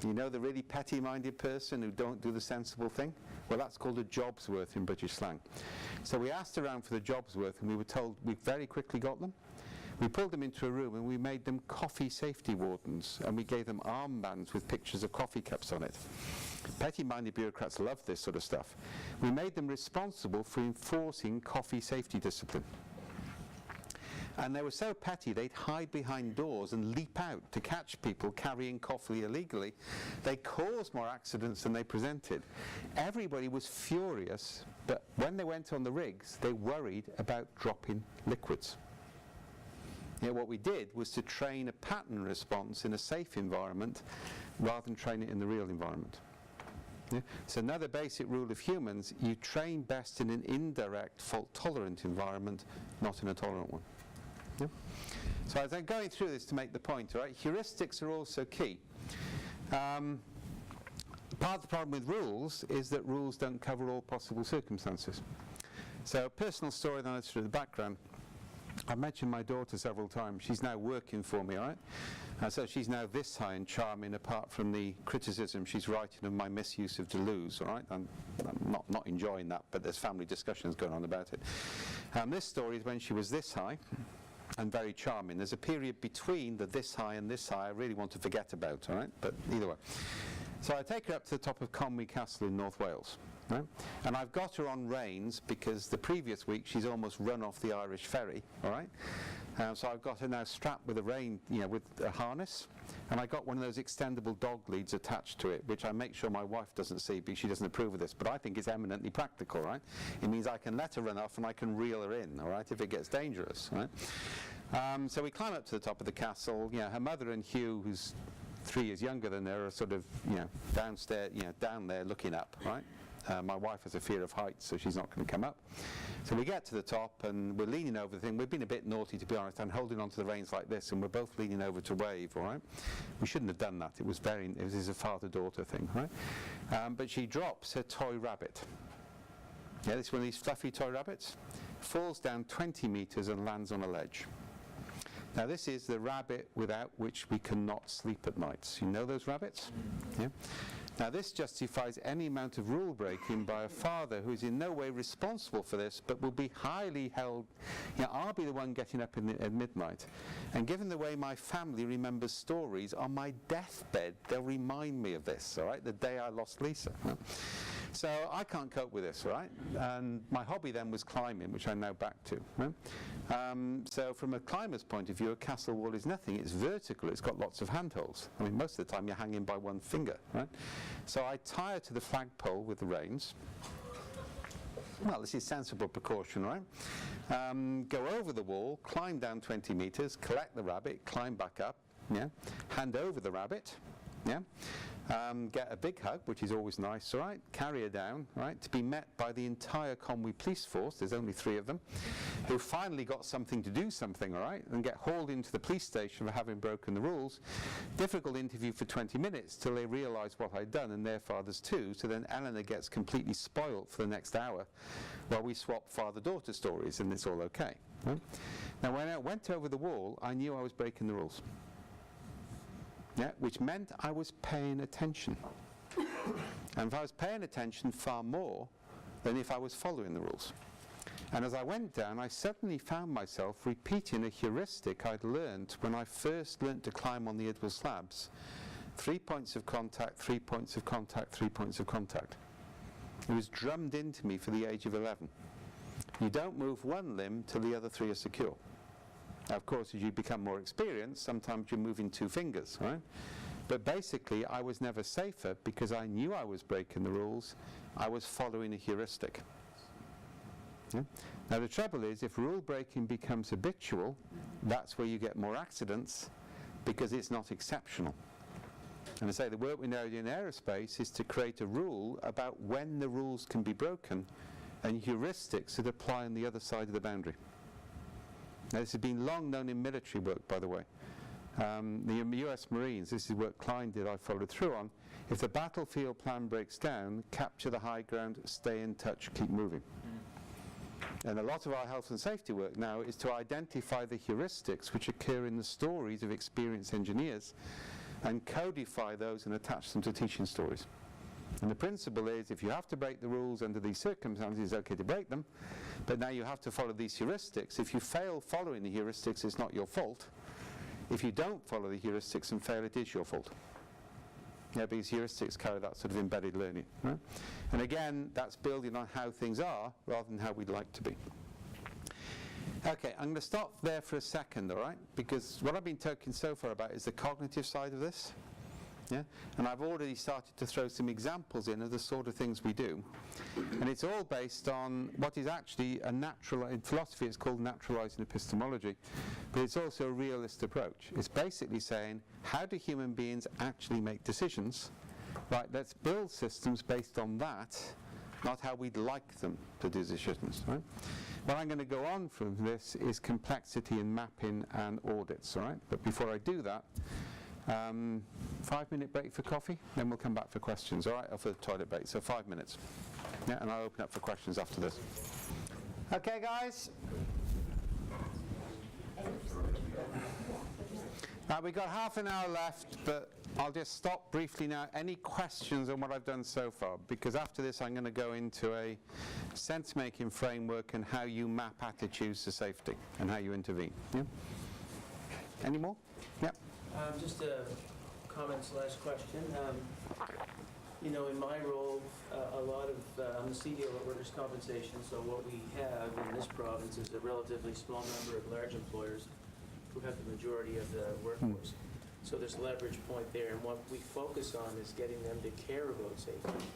You know the really petty-minded person who don't do the sensible thing? Well, that's called a job's worth in British slang. So we asked around for the job's worth, and we were told we very quickly got them. We pulled them into a room, and we made them coffee safety wardens, and we gave them armbands with pictures of coffee cups on it. Petty-minded bureaucrats love this sort of stuff. We made them responsible for enforcing coffee safety discipline. And they were so petty, they'd hide behind doors and leap out to catch people carrying coffee illegally. They caused more accidents than they presented. Everybody was furious, but when they went on the rigs, they worried about dropping liquids. Yeah, what we did was to train a pattern response in a safe environment rather than train it in the real environment. Yeah? So another basic rule of humans, you train best in an indirect, fault-tolerant environment, not in a tolerant one. Yeah? So as I'm going through this to make the point, right, heuristics are also key. Part of the problem with rules is that rules don't cover all possible circumstances. So a personal story that I through the background. I've mentioned my daughter several times. She's now working for me, right? So she's now this high and charming, apart from the criticism she's writing of my misuse of Deleuze, all right? I'm not enjoying that, but there's family discussions going on about it. This story is when she was this high and very charming. There's a period between the this high and this high I really want to forget about, all right? But either way. So I take her up to the top of Conwy Castle in North Wales. Right? And I've got her on reins because the previous week she's almost run off the Irish ferry, all right? So I've got her now strapped with a rein, with a harness, and I got one of those extendable dog leads attached to it, which I make sure my wife doesn't see because she doesn't approve of this, but I think it's eminently practical, right? It means I can let her run off and I can reel her in, all right, if it gets dangerous, right? So we climb up to the top of the castle. Her mother and Hugh, who's 3 years younger than her, are sort of, downstairs, down there looking up, right? My wife has a fear of heights, so she's not going to come up. So we get to the top, and we're leaning over the thing. We've been a bit naughty, to be honest. I'm holding onto the reins like this, and we're both leaning over to wave, all right? We shouldn't have done that. It was a father-daughter thing, right? But she drops her toy rabbit. Yeah, this is one of these fluffy toy rabbits. Falls down 20 meters and lands on a ledge. Now, this is the rabbit without which we cannot sleep at nights. You know those rabbits? Yeah. Now, this justifies any amount of rule breaking by a father who is in no way responsible for this, but will be highly held. I'll be the one getting up at midnight. And given the way my family remembers stories, on my deathbed, they'll remind me of this, all right, the day I lost Lisa. So I can't cope with this, right? And my hobby then was climbing, which I'm now back to. Right? So from a climber's point of view, a castle wall is nothing. It's vertical. It's got lots of handholds. I mean, most of the time you're hanging by one finger, right? So I tie her to the flagpole with the reins. Well, this is sensible precaution, right? Go over the wall, climb down 20 meters, collect the rabbit, climb back up, yeah? Hand over the rabbit, yeah? Get a big hug, which is always nice, all right? Carry her down, right? To be met by the entire Conwy police force, there's only 3 of them, who finally got something to do something, all right? And get hauled into the police station for having broken the rules. Difficult interview for 20 minutes till they realise what I'd done, and their fathers too. So then Eleanor gets completely spoilt for the next hour while we swap father-daughter stories, and it's all okay. Right? Now, when I went over the wall, I knew I was breaking the rules. Yeah, which meant I was paying attention. And if I was paying attention far more than if I was following the rules. And as I went down, I suddenly found myself repeating a heuristic I'd learned when I first learnt to climb on the Idwell slabs. 3 points of contact, 3 points of contact, 3 points of contact. It was drummed into me for the age of 11. You don't move one limb till the other 3 are secure. Now, of course, as you become more experienced, sometimes you're moving 2 fingers, right? But basically, I was never safer because I knew I was breaking the rules. I was following a heuristic. Yeah? Now, the trouble is, if rule breaking becomes habitual, that's where you get more accidents because it's not exceptional. And I say the work we now do in aerospace is to create a rule about when the rules can be broken and heuristics that apply on the other side of the boundary. Now, this has been long known in military work, by the way. The US Marines, this is work Klein did, I followed through on. If the battlefield plan breaks down, capture the high ground, stay in touch, keep moving. And a lot of our health and safety work now is to identify the heuristics which occur in the stories of experienced engineers and codify those and attach them to teaching stories. And the principle is, if you have to break the rules under these circumstances, it's okay to break them, but now you have to follow these heuristics. If you fail following the heuristics, it's not your fault. If you don't follow the heuristics and fail, it is your fault. Yeah, because heuristics carry that sort of embedded learning. Right? And again, that's building on how things are rather than how we'd like to be. Okay, I'm going to stop there for a second, all right? Because what I've been talking so far about is the cognitive side of this. Yeah? And I've already started to throw some examples in of the sort of things we do. And it's all based on what is actually a natural, in philosophy it's called naturalizing epistemology, but it's also a realist approach. It's basically saying, how do human beings actually make decisions? Right, let's build systems based on that, not how we'd like them to do decisions. Right? What I'm going to go on from this is complexity in mapping and audits. All right? But before I do that, 5-minute break for coffee, then we'll come back for questions, all right, or for the toilet break, so 5 minutes. Yeah, and I'll open up for questions after this. Okay, guys? Now, we've got half an hour left, but I'll just stop briefly now. Any questions on what I've done so far? Because after this, I'm going to go into a sense-making framework and how you map attitudes to safety and how you intervene. Yeah? Any more? Yeah. Just a comment/question. You know, in my role, a lot of, I'm the CEO of workers' compensation, so what we have in this province is a relatively small number of large employers who have the majority of the workforce. So there's a leverage point there, and what we focus on is getting them to care about safety.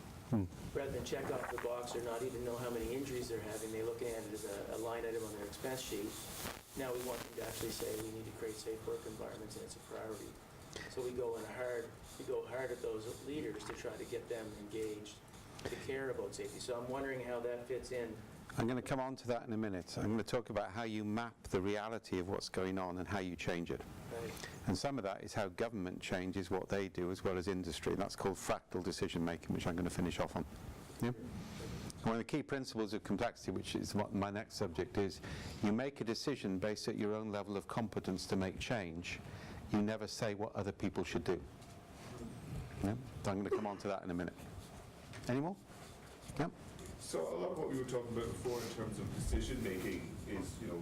Rather than check off the box or not even know how many injuries they're having, they look at it as a line item on their expense sheet. Now we want them to actually say we need to create safe work environments, and it's a priority. So we go hard at those leaders to try to get them engaged to care about safety. So I'm wondering how that fits in. I'm going to come on to that in a minute. I'm going to talk about how you map the reality of what's going on and how you change it. Right. And some of that is how government changes what they do as well as industry. That's called fractal decision making, which I'm going to finish off on. Yeah? One of the key principles of complexity, which is what my next subject is, you make a decision based at your own level of competence to make change. You never say what other people should do. Yeah? So I'm going to come on to that in a minute. Any more? Yeah? So a lot of what we were talking about before in terms of decision making is, you know,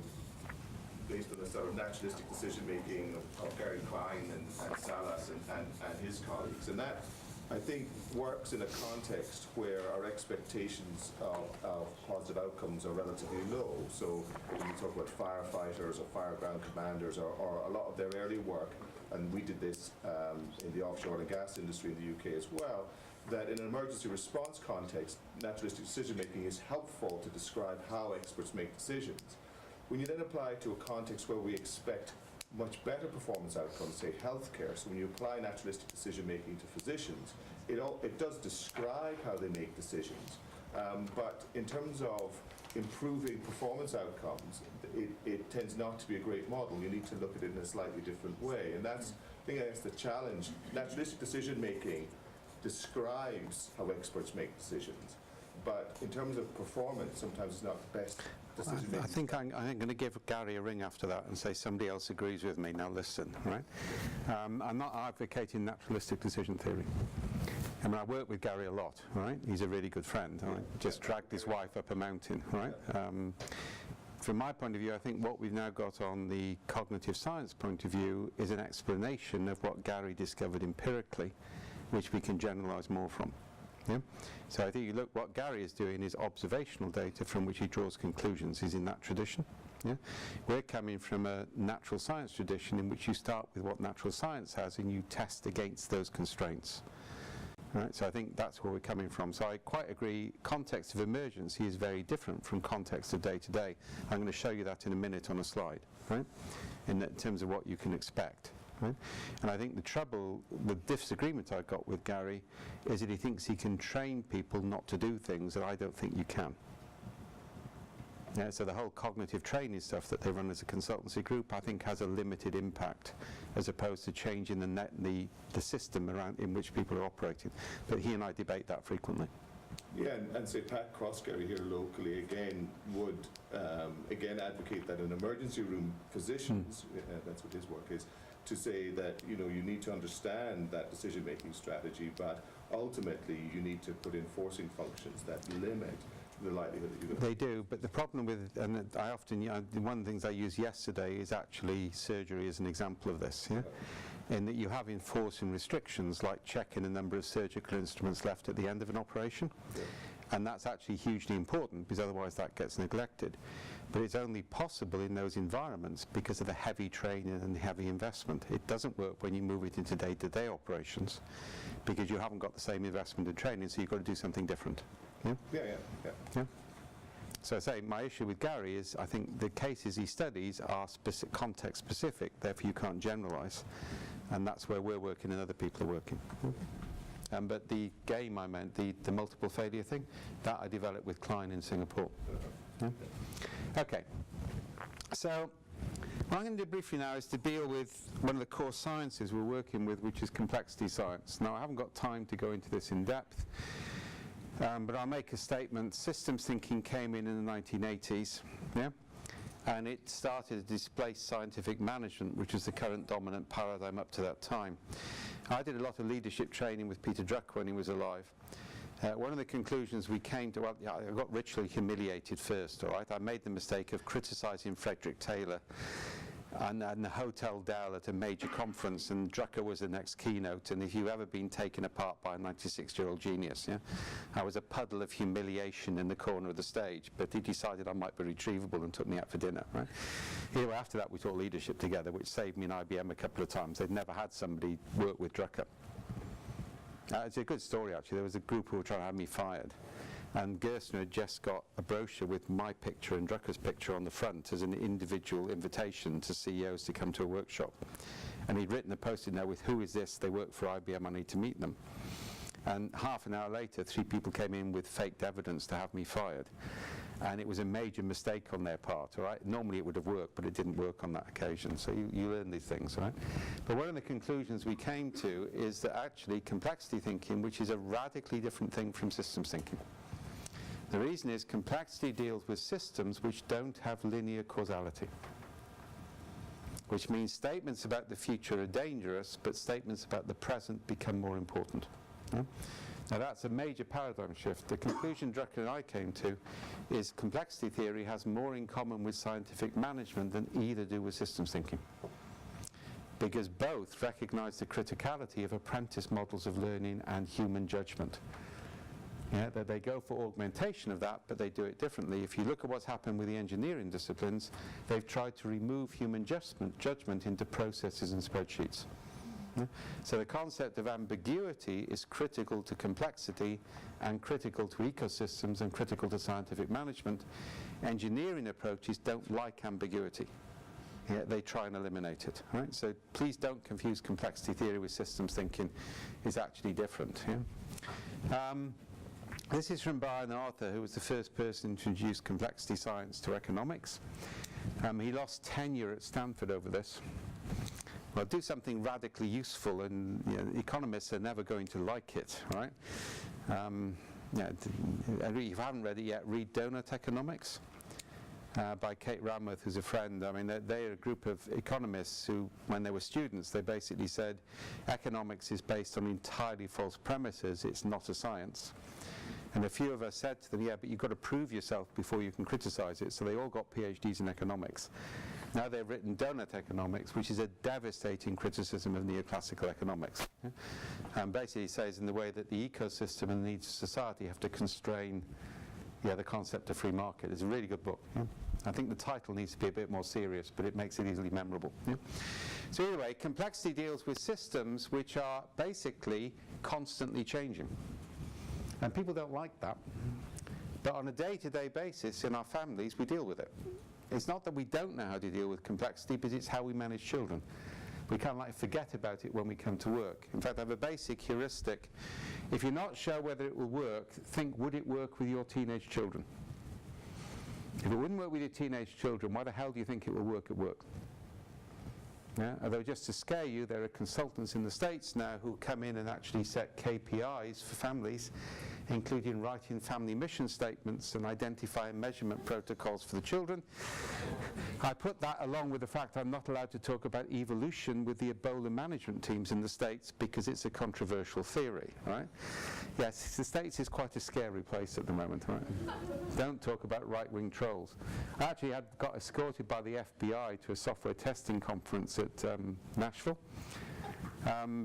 based on the sort of naturalistic decision making of Gary Klein and Salas and his colleagues, and that I think works in a context where our expectations of positive outcomes are relatively low. So when you talk about firefighters or fireground commanders or a lot of their early work, and we did this in the offshore oil and gas industry in the UK as well, that in an emergency response context, naturalistic decision making is helpful to describe how experts make decisions. When you then apply it to a context where we expect much better performance outcomes, say healthcare, so when you apply naturalistic decision making to physicians, it does describe how they make decisions, but in terms of improving performance outcomes, it tends not to be a great model. You need to look at it in a slightly different way, and that's, I think that's the challenge. Naturalistic decision making describes how experts make decisions, but in terms of performance, sometimes it's not the best decision making. I think I'm going to give Gary a ring after that and say somebody else agrees with me. Now listen, right? I'm not advocating naturalistic decision theory. I mean, I work with Gary a lot, right? He's a really good friend. Right? Just dragged his wife up a mountain, right? From my point of view, I think what we've now got on the cognitive science point of view is an explanation of what Gary discovered empirically, which we can generalize more from. Yeah? So I think you look, what Gary is doing is observational data from which he draws conclusions. He's in that tradition. Yeah? We're coming from a natural science tradition in which you start with what natural science has and you test against those constraints. Right? So I think that's where we're coming from. So I quite agree, context of emergency is very different from context of day-to-day. I'm going to show you that in a minute on a slide, right? In terms of what you can expect. Right? And I think the trouble, the disagreement I've got with Gary is that he thinks he can train people not to do things that I don't think you can. Yeah, so the whole cognitive training stuff that they run as a consultancy group, I think has a limited impact as opposed to changing the system around in which people are operating. But he and I debate that frequently. Yeah, and say Pat Crosscarry here locally again would again advocate that in emergency room physicians, that's what his work is, to say that you need to understand that decision-making strategy, but ultimately you need to put in forcing functions that limit the likelihood that you're going to... They do, but the problem with, and I often, one of the things I used yesterday is actually surgery as an example of this, yeah? In that you have enforcing restrictions like checking the number of surgical instruments left at the end of an operation. Yeah. And that's actually hugely important, because otherwise that gets neglected. But it's only possible in those environments because of the heavy training and the heavy investment. It doesn't work when you move it into day-to-day operations, because you haven't got the same investment in training, so you've got to do something different. Yeah? Yeah. So I say, my issue with Gary is I think the cases he studies are context specific, therefore you can't generalize. And that's where we're working and other people are working. But the game I meant, the multiple failure thing, that I developed with Klein in Singapore. Yeah? Okay. So what I'm going to do briefly now is to deal with one of the core sciences we're working with, which is complexity science. Now, I haven't got time to go into this in depth, but I'll make a statement. Systems thinking came in the 1980s, yeah? And it started to displace scientific management, which was the current dominant paradigm up to that time. I did a lot of leadership training with Peter Drucker when he was alive. One of the conclusions we came to, well, yeah, I got ritually humiliated first, all right? I made the mistake of criticizing Frederick Taylor and the Hotel Dell at a major conference, and Drucker was the next keynote, and if you've ever been taken apart by a 96-year-old genius, yeah? I was a puddle of humiliation in the corner of the stage, but he decided I might be retrievable and took me out for dinner, right? Anyway, after that we taught leadership together, which saved me in IBM a couple of times. They'd never had somebody work with Drucker. It's a good story, actually. There was a group who were trying to have me fired, and Gerstner had just got a brochure with my picture and Drucker's picture on the front as an individual invitation to CEOs to come to a workshop. And he'd written a post-it note with, "Who is this? They work for IBM, I need to meet them." And half an hour later, 3 people came in with faked evidence to have me fired. And it was a major mistake on their part, all right? Normally it would have worked, but it didn't work on that occasion. So you learn these things, right? But one of the conclusions we came to is that actually complexity thinking, which is a radically different thing from systems thinking. The reason is complexity deals with systems which don't have linear causality, which means statements about the future are dangerous, but statements about the present become more important. Yeah? Now that's a major paradigm shift. The conclusion Drucker and I came to is complexity theory has more in common with scientific management than either do with systems thinking, because both recognize the criticality of apprentice models of learning and human judgment. Yeah, that they go for augmentation of that, but they do it differently. If you look at what's happened with the engineering disciplines, they've tried to remove human judgment into processes and spreadsheets. Yeah? So the concept of ambiguity is critical to complexity and critical to ecosystems and critical to scientific management. Engineering approaches don't like ambiguity. Yeah, they try and eliminate it. Right? So please don't confuse complexity theory with systems thinking. It's actually different. Yeah? This is from Brian Arthur, who was the first person to introduce complexity science to economics. He lost tenure at Stanford over this. Well, do something radically useful, and economists are never going to like it, right? If you haven't read it yet, read Donut Economics by Kate Ramuth, who's a friend. I mean, they're a group of economists who, when they were students, they basically said economics is based on entirely false premises, it's not a science. And a few of us said to them, yeah, but you've got to prove yourself before you can criticize it. So they all got PhDs in economics. Now they've written Donut Economics, which is a devastating criticism of neoclassical economics. Yeah? And basically says in the way that the ecosystem and the needs of society have to constrain the concept of free market. It's a really good book. Yeah? I think the title needs to be a bit more serious, but it makes it easily memorable. Yeah? So anyway, complexity deals with systems which are basically constantly changing. And people don't like that. But on a day-to-day basis in our families, we deal with it. It's not that we don't know how to deal with complexity, but it's how we manage children. We kind of forget about it when we come to work. In fact, I have a basic heuristic. If you're not sure whether it will work, think, would it work with your teenage children? If it wouldn't work with your teenage children, why the hell do you think it will work at work? Yeah? Although just to scare you, there are consultants in the States now who come in and actually set KPIs for families, including writing family mission statements and identifying measurement protocols for the children. I put that along with the fact I'm not allowed to talk about evolution with the Ebola management teams in the States because it's a controversial theory, right? Yes, the States is quite a scary place at the moment, right? Don't talk about right-wing trolls. I actually got escorted by the FBI to a software testing conference at Nashville.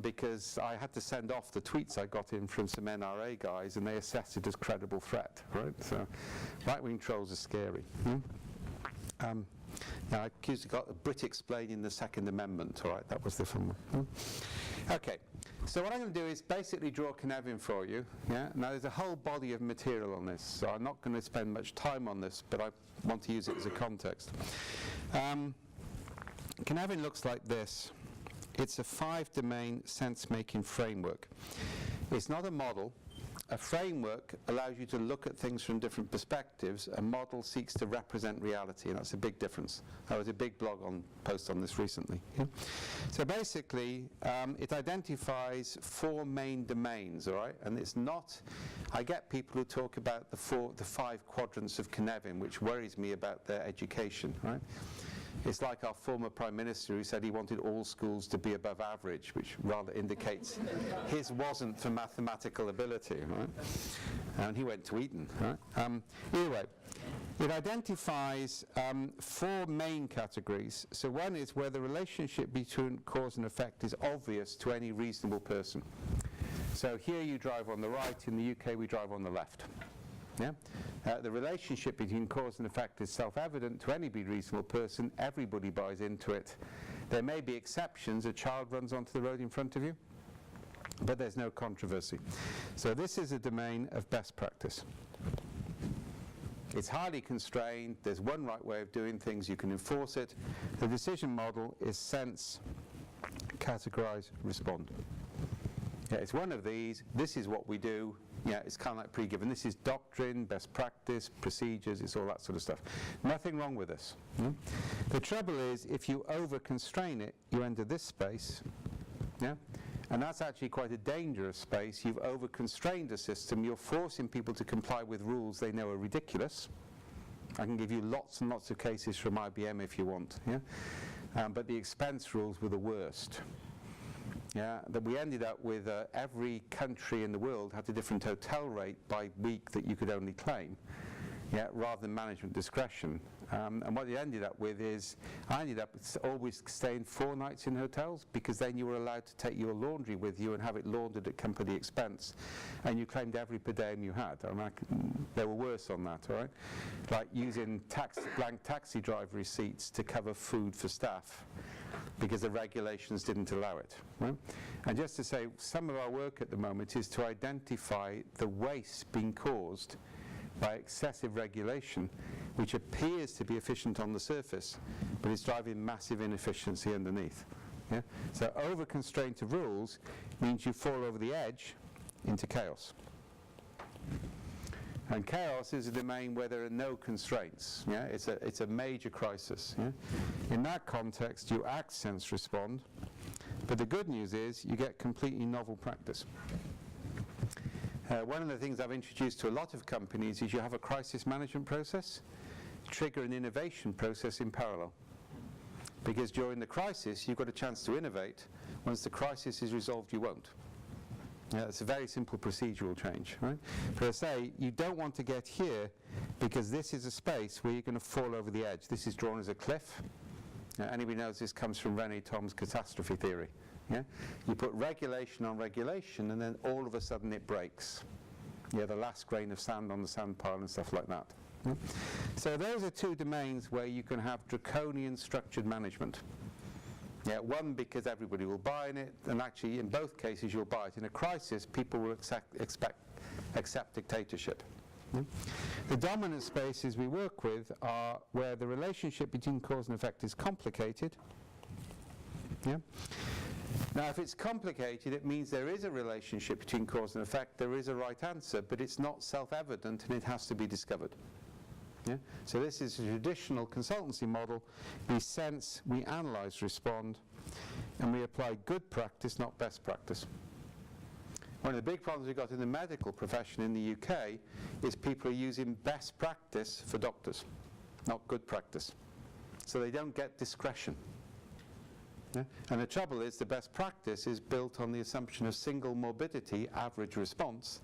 because I had to send off the tweets I got in from some NRA guys, and they assessed it as credible threat, right? So right-wing trolls are scary. Now, I got a Brit explaining the Second Amendment, all right? That was the fun one. Okay, so what I'm going to do is basically draw Cynefin for you. Yeah. Now, there's a whole body of material on this, so I'm not going to spend much time on this, but I want to use it as a context. Cynefin looks like this. It's a 5-domain sense-making framework. It's not a model. A framework allows you to look at things from different perspectives. A model seeks to represent reality, and that's a big difference. There was a big blog post on this recently. Yeah? So basically, it identifies 4 main domains, all right? And it's not, I get people who talk about the 5 quadrants of Cynefin, which worries me about their education, right? It's like our former Prime Minister who said he wanted all schools to be above average, which rather indicates his wasn't for mathematical ability, right? And he went to Eton, right? Anyway, it identifies 4 main categories. So one is where the relationship between cause and effect is obvious to any reasonable person. So here you drive on the right, in the UK we drive on the left. Yeah? The relationship between cause and effect is self-evident to any reasonable person. Everybody buys into it. There may be exceptions. A child runs onto the road in front of you, but there's no controversy. So this is a domain of best practice. It's highly constrained. There's one right way of doing things. You can enforce it. The decision model is sense, categorize, respond. Yeah, it's one of these. This is what we do. Yeah, it's kind of like pre-given. This is doctrine, best practice, procedures, it's all that sort of stuff. Nothing wrong with this. The trouble is, if you over-constrain it, you enter this space, yeah? And that's actually quite a dangerous space. You've over-constrained a system. You're forcing people to comply with rules they know are ridiculous. I can give you lots and lots of cases from IBM if you want. Yeah? But the expense rules were the worst. Yeah, that we ended up with every country in the world had a different hotel rate by week that you could only claim, yeah, rather than management discretion. And what you ended up with is, I ended up always staying 4 nights in hotels, because then you were allowed to take your laundry with you and have it laundered at company expense, and you claimed every per diem you had. I mean, they were worse on that, all right? Like using blank taxi driver receipts to cover food for staff, because the regulations didn't allow it. Right? And just to say, some of our work at the moment is to identify the waste being caused by excessive regulation, which appears to be efficient on the surface, but is driving massive inefficiency underneath. Yeah? So over-constraint of rules means you fall over the edge into chaos. And chaos is a domain where there are no constraints. Yeah? It's a major crisis. Yeah? In that context, you act, sense, respond. But the good news is you get completely novel practice. One of the things I've introduced to a lot of companies is you have a crisis management process, trigger an innovation process in parallel. Because during the crisis, you've got a chance to innovate. Once the crisis is resolved, you won't. Yeah, it's a very simple procedural change, right? But I say, you don't want to get here because this is a space where you're going to fall over the edge. This is drawn as a cliff. Anybody knows this comes from René Thom's catastrophe theory. Yeah? You put regulation on regulation, and then all of a sudden it breaks. Yeah, the last grain of sand on the sand pile and stuff like that. Yeah? So those are 2 domains where you can have draconian structured management. Yeah, one because everybody will buy in it, and actually in both cases you'll buy it. In a crisis, people will accept dictatorship. Yeah? The dominant spaces we work with are where the relationship between cause and effect is complicated. Yeah? Now, if it's complicated, it means there is a relationship between cause and effect, there is a right answer, but it's not self-evident and it has to be discovered. Yeah? So this is a traditional consultancy model. We sense, we analyze, respond, and we apply good practice, not best practice. One of the big problems we've got in the medical profession in the UK is people are using best practice for doctors, not good practice. So they don't get discretion. Yeah? And the trouble is the best practice is built on the assumption of single morbidity, average response,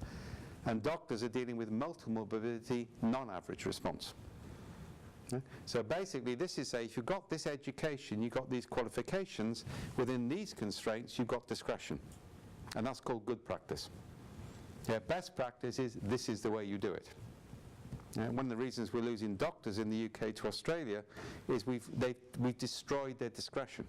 and doctors are dealing with multiple morbidity, non-average response. So basically this is if you've got this education, you've got these qualifications, within these constraints you've got discretion. And that's called good practice. Best practice is this is the way you do it. One of the reasons we're losing doctors in the UK to Australia is we've destroyed their discretion.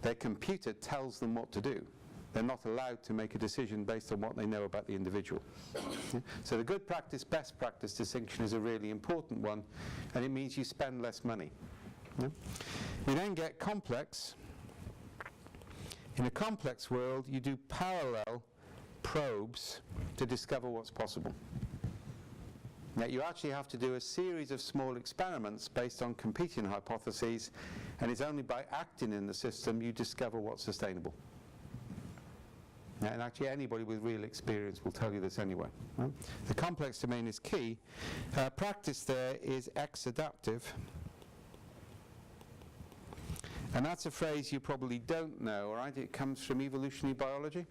Their computer tells them what to do. They're not allowed to make a decision based on what they know about the individual. So the good practice, best practice distinction is a really important one, and it means you spend less money. We then get complex. In a complex world, you do parallel probes to discover what's possible. Now, you actually have to do a series of small experiments based on competing hypotheses, and it's only by acting in the system you discover what's sustainable. And actually anybody with real experience will tell you this anyway. Right? The complex domain is key. Practice there is X-adaptive. And that's a phrase you probably don't know, all right? It comes from evolutionary biology.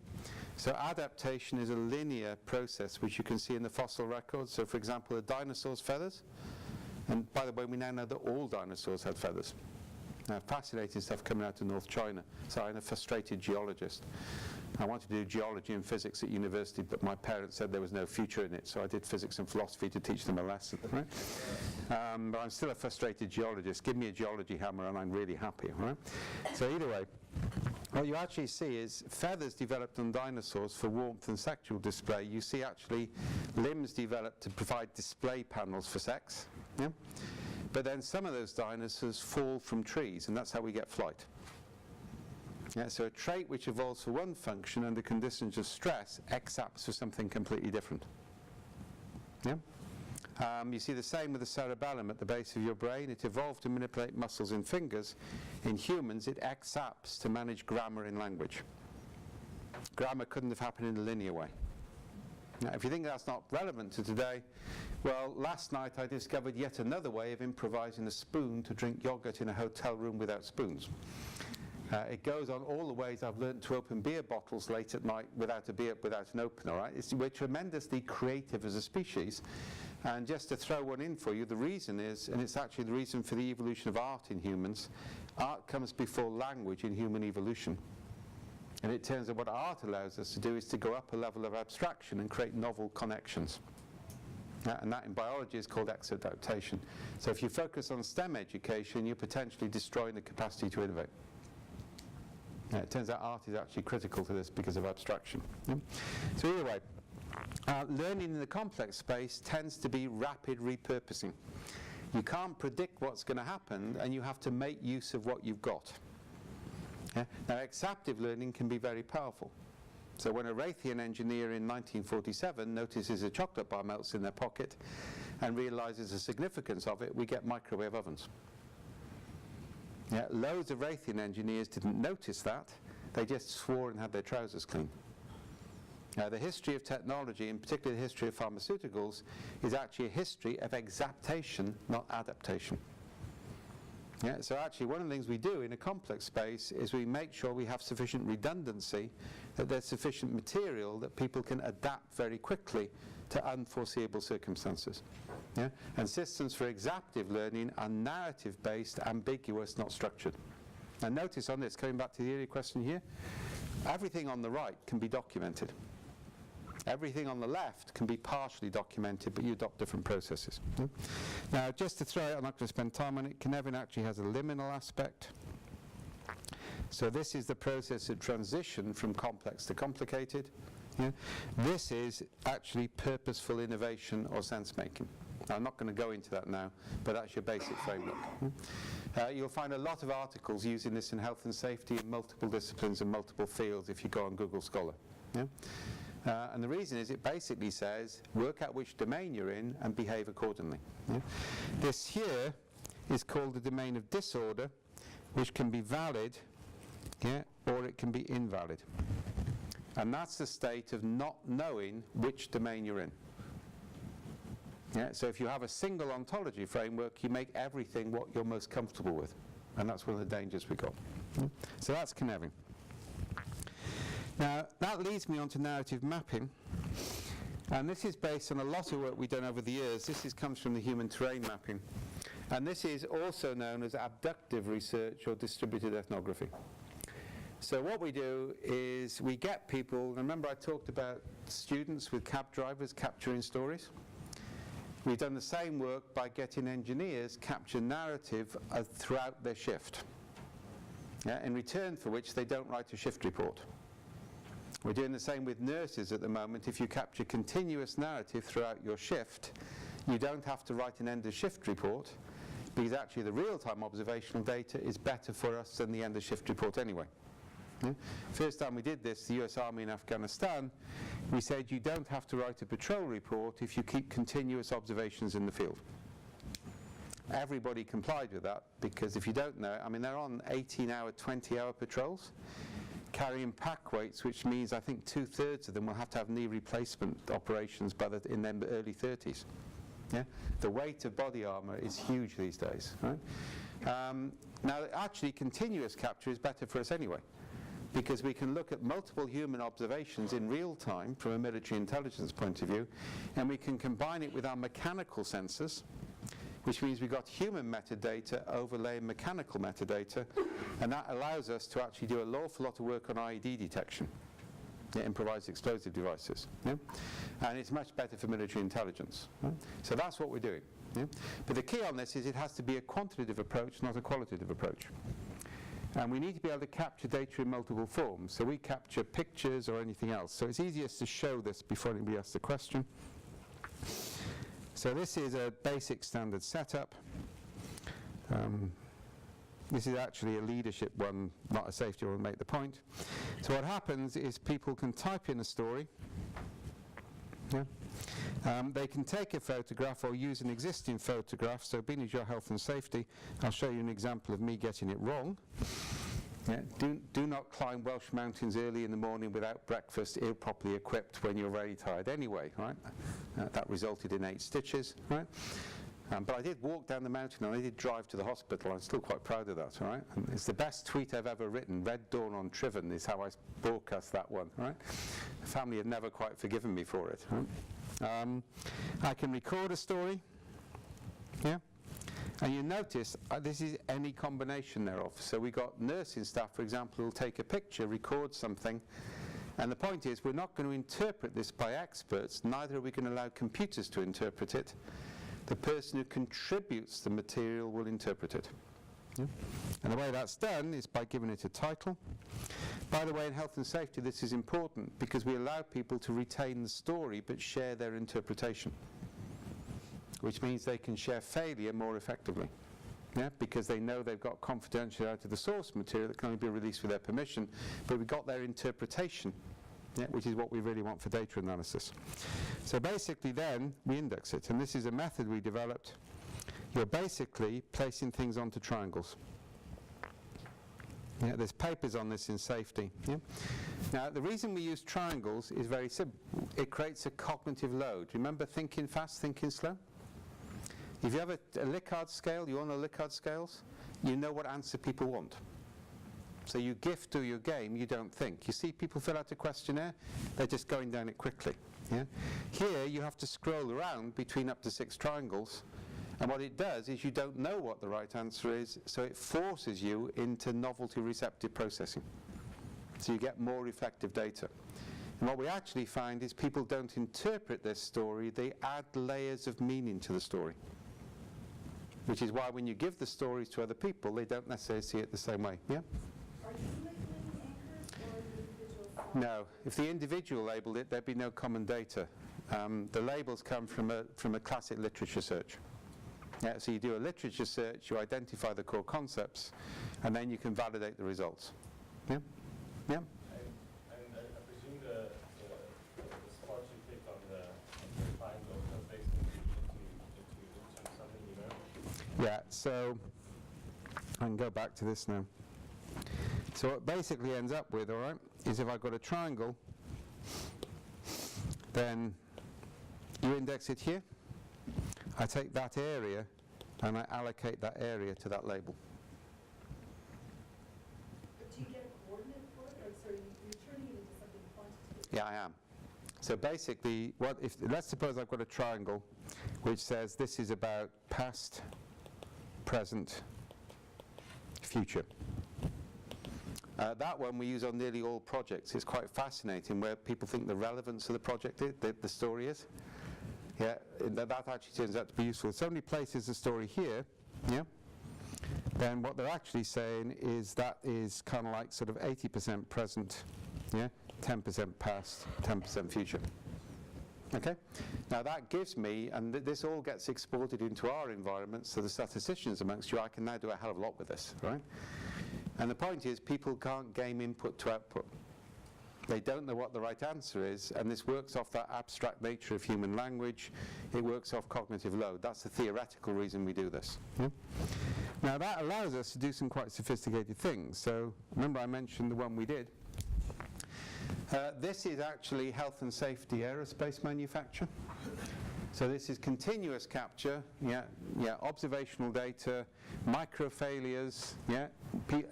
So adaptation is a linear process, which you can see in the fossil records. So for example, a dinosaur's feathers. And by the way, we now know that all dinosaurs had feathers. Now, fascinating stuff coming out of North China. So I'm a frustrated geologist. I wanted to do geology and physics at university, but my parents said there was no future in it, so I did physics and philosophy to teach them a lesson. Right? But I'm still a frustrated geologist. Give me a geology hammer and I'm really happy. Right? So either way, what you actually see is feathers developed on dinosaurs for warmth and sexual display. You see actually limbs developed to provide display panels for sex. Yeah? But then some of those dinosaurs fall from trees, and that's how we get flight. So a trait which evolves for one function under conditions of stress exapts for something completely different. You see the same with the cerebellum at the base of your brain. It evolved to manipulate muscles in fingers. In humans, it exapts to manage grammar in language. Grammar couldn't have happened in a linear way. Now, if you think that's not relevant to today, well, last night I discovered yet another way of improvising a spoon to drink yogurt in a hotel room without spoons. It goes on all the ways I've learned to open beer bottles late at night without an opener, right? We're tremendously creative as a species. And just to throw one in for you, the reason is, and it's actually the reason for the evolution of art in humans, art comes before language in human evolution. And it turns out what art allows us to do is to go up a level of abstraction and create novel connections. And that in biology is called X-adaptation. So if you focus on STEM education, you're potentially destroying the capacity to innovate. It turns out art is actually critical to this because of abstraction. So either way, learning in the complex space tends to be rapid repurposing. You can't predict what's going to happen, and you have to make use of what you've got. Now, exaptive learning can be very powerful. So when a Raytheon engineer in 1947 notices a chocolate bar melts in their pocket and realizes the significance of it, we get microwave ovens. Loads of Raytheon engineers didn't notice that. They just swore and had their trousers clean. The history of technology, in particular the history of pharmaceuticals, is actually a history of exaptation, not adaptation. So actually one of the things we do in a complex space is we make sure we have sufficient redundancy, that there's sufficient material that people can adapt very quickly to unforeseeable circumstances. And systems for exaptive learning are narrative-based, ambiguous, not structured. And notice on this, coming back to the earlier question here, everything on the right can be documented. Everything on the left can be partially documented, but you adopt different processes. Now, just to throw it, I'm not going to spend time on it, Cynefin actually has a liminal aspect. So this is the process of transition from complex to complicated. This is actually purposeful innovation or sense-making. Now, I'm not going to go into that now, but that's your basic framework. You'll find a lot of articles using this in health and safety in multiple disciplines and multiple fields if you go on Google Scholar. And the reason is it basically says, work out which domain you're in and behave accordingly. This here is called the domain of disorder, which can be valid, or it can be invalid. And that's the state of not knowing which domain you're in. So if you have a single ontology framework, you make everything what you're most comfortable with. And that's one of the dangers we got. So that's Cynefin. Now, that leads me on to narrative mapping. And this is based on a lot of work we've done over the years. This comes from the human terrain mapping. And this is also known as abductive research or distributed ethnography. So what we do is we get people, remember I talked about students with cab drivers capturing stories? We've done the same work by getting engineers capture narrative throughout their shift, in return for which they don't write a shift report. We're doing the same with nurses at the moment. If you capture continuous narrative throughout your shift, you don't have to write an end of shift report, because actually the real-time observational data is better for us than the end of shift report anyway. First time we did this, the US Army in Afghanistan, we said you don't have to write a patrol report if you keep continuous observations in the field. Everybody complied with that, because if you don't know, I mean, they're on 18-hour, 20-hour patrols, carrying pack weights, which means I think 2/3 of them will have to have knee replacement operations in their early 30s. Yeah? The weight of body armour is huge these days. Right? Now, actually, continuous capture is better for us anyway, because we can look at multiple human observations in real time from a military intelligence point of view, and we can combine it with our mechanical sensors, which means we've got human metadata overlaying mechanical metadata, and that allows us to actually do an awful lot of work on IED detection, improvised explosive devices. Yeah? And it's much better for military intelligence. Right? So that's what we're doing. Yeah? But the key on this is it has to be a quantitative approach, not a qualitative approach. And we need to be able to capture data in multiple forms. So we capture pictures or anything else. So it's easiest to show this before anybody asks the question. So this is a basic standard setup. This is actually a leadership one, not a safety one, to make the point. So what happens is people can type in a story. Yeah. They can take a photograph or use an existing photograph. So being as your health and safety, I'll show you an example of me getting it wrong. Yeah. Do not climb Welsh mountains early in the morning without breakfast, improperly equipped when you're very tired anyway, right? That resulted in 8 stitches, right? But I did walk down the mountain and I did drive to the hospital. I'm still quite proud of that, all right? And it's the best tweet I've ever written. Red Dawn on Triven is how I broadcast that one, right? The family had never quite forgiven me for it. Right? I can record a story, yeah? And you notice this is any combination thereof. So we got nursing staff, for example, who will take a picture, record something, and the point is we're not going to interpret this by experts, neither are we going to allow computers to interpret it. The person who contributes the material will interpret it. Yeah? And the way that's done is by giving it a title. By the way, in health and safety this is important because we allow people to retain the story but share their interpretation, which means they can share failure more effectively. Yeah? Because they know they've got confidentiality of the source material that can only be released with their permission, but we've got their interpretation. Yeah, which is what we really want for data analysis. So basically then, we index it, and this is a method we developed. You're basically placing things onto triangles. Yeah, there's papers on this in safety. Yeah? Now, the reason we use triangles is very simple. It creates a cognitive load. Remember thinking fast, thinking slow? If you have a Likert scale, you all know Likert scales? You know what answer people want. So you gift or your game, you don't think. You see people fill out a questionnaire, they're just going down it quickly. Yeah? Here you have to scroll around between up to 6 triangles, and what it does is you don't know what the right answer is, so it forces you into novelty receptive processing. So you get more effective data. And what we actually find is people don't interpret this story, they add layers of meaning to the story. Which is why when you give the stories to other people, they don't necessarily see it the same way. Yeah? Are you labeling anchors or individuals? No. If the individual labelled it, there'd be no common data. The labels come from a classic literature search. Yeah, so you do a literature search, you identify the core concepts, and then you can validate the results. Yeah? Yeah? And I presume the spots you click on the triangle are basically into something numerical? Yeah, so I can go back to this now. So what it basically ends up with, all right, is if I've got a triangle, then you index it here. I take that area and I allocate that area to that label. But do you get a coordinate for it, or so you're turning it into something quantitative? Yeah, I am. So basically, let's suppose I've got a triangle which says this is about past, present, future. That one we use on nearly all projects. It's quite fascinating where people think the relevance of the project is, the story is. Yeah, that actually turns out to be useful. So many places the story here, yeah, then what they're actually saying is that is kind of like sort of 80% present, yeah, 10% past, 10% future. Okay? Now that gives me, and this all gets exported into our environment, so the statisticians amongst you, I can now do a hell of a lot with this, right? And the point is, people can't game input to output. They don't know what the right answer is, and this works off that abstract nature of human language. It works off cognitive load. That's the theoretical reason we do this. Yeah? Now that allows us to do some quite sophisticated things. So remember I mentioned the one we did. This is actually health and safety aerospace manufacture. So this is continuous capture, observational data, micro failures,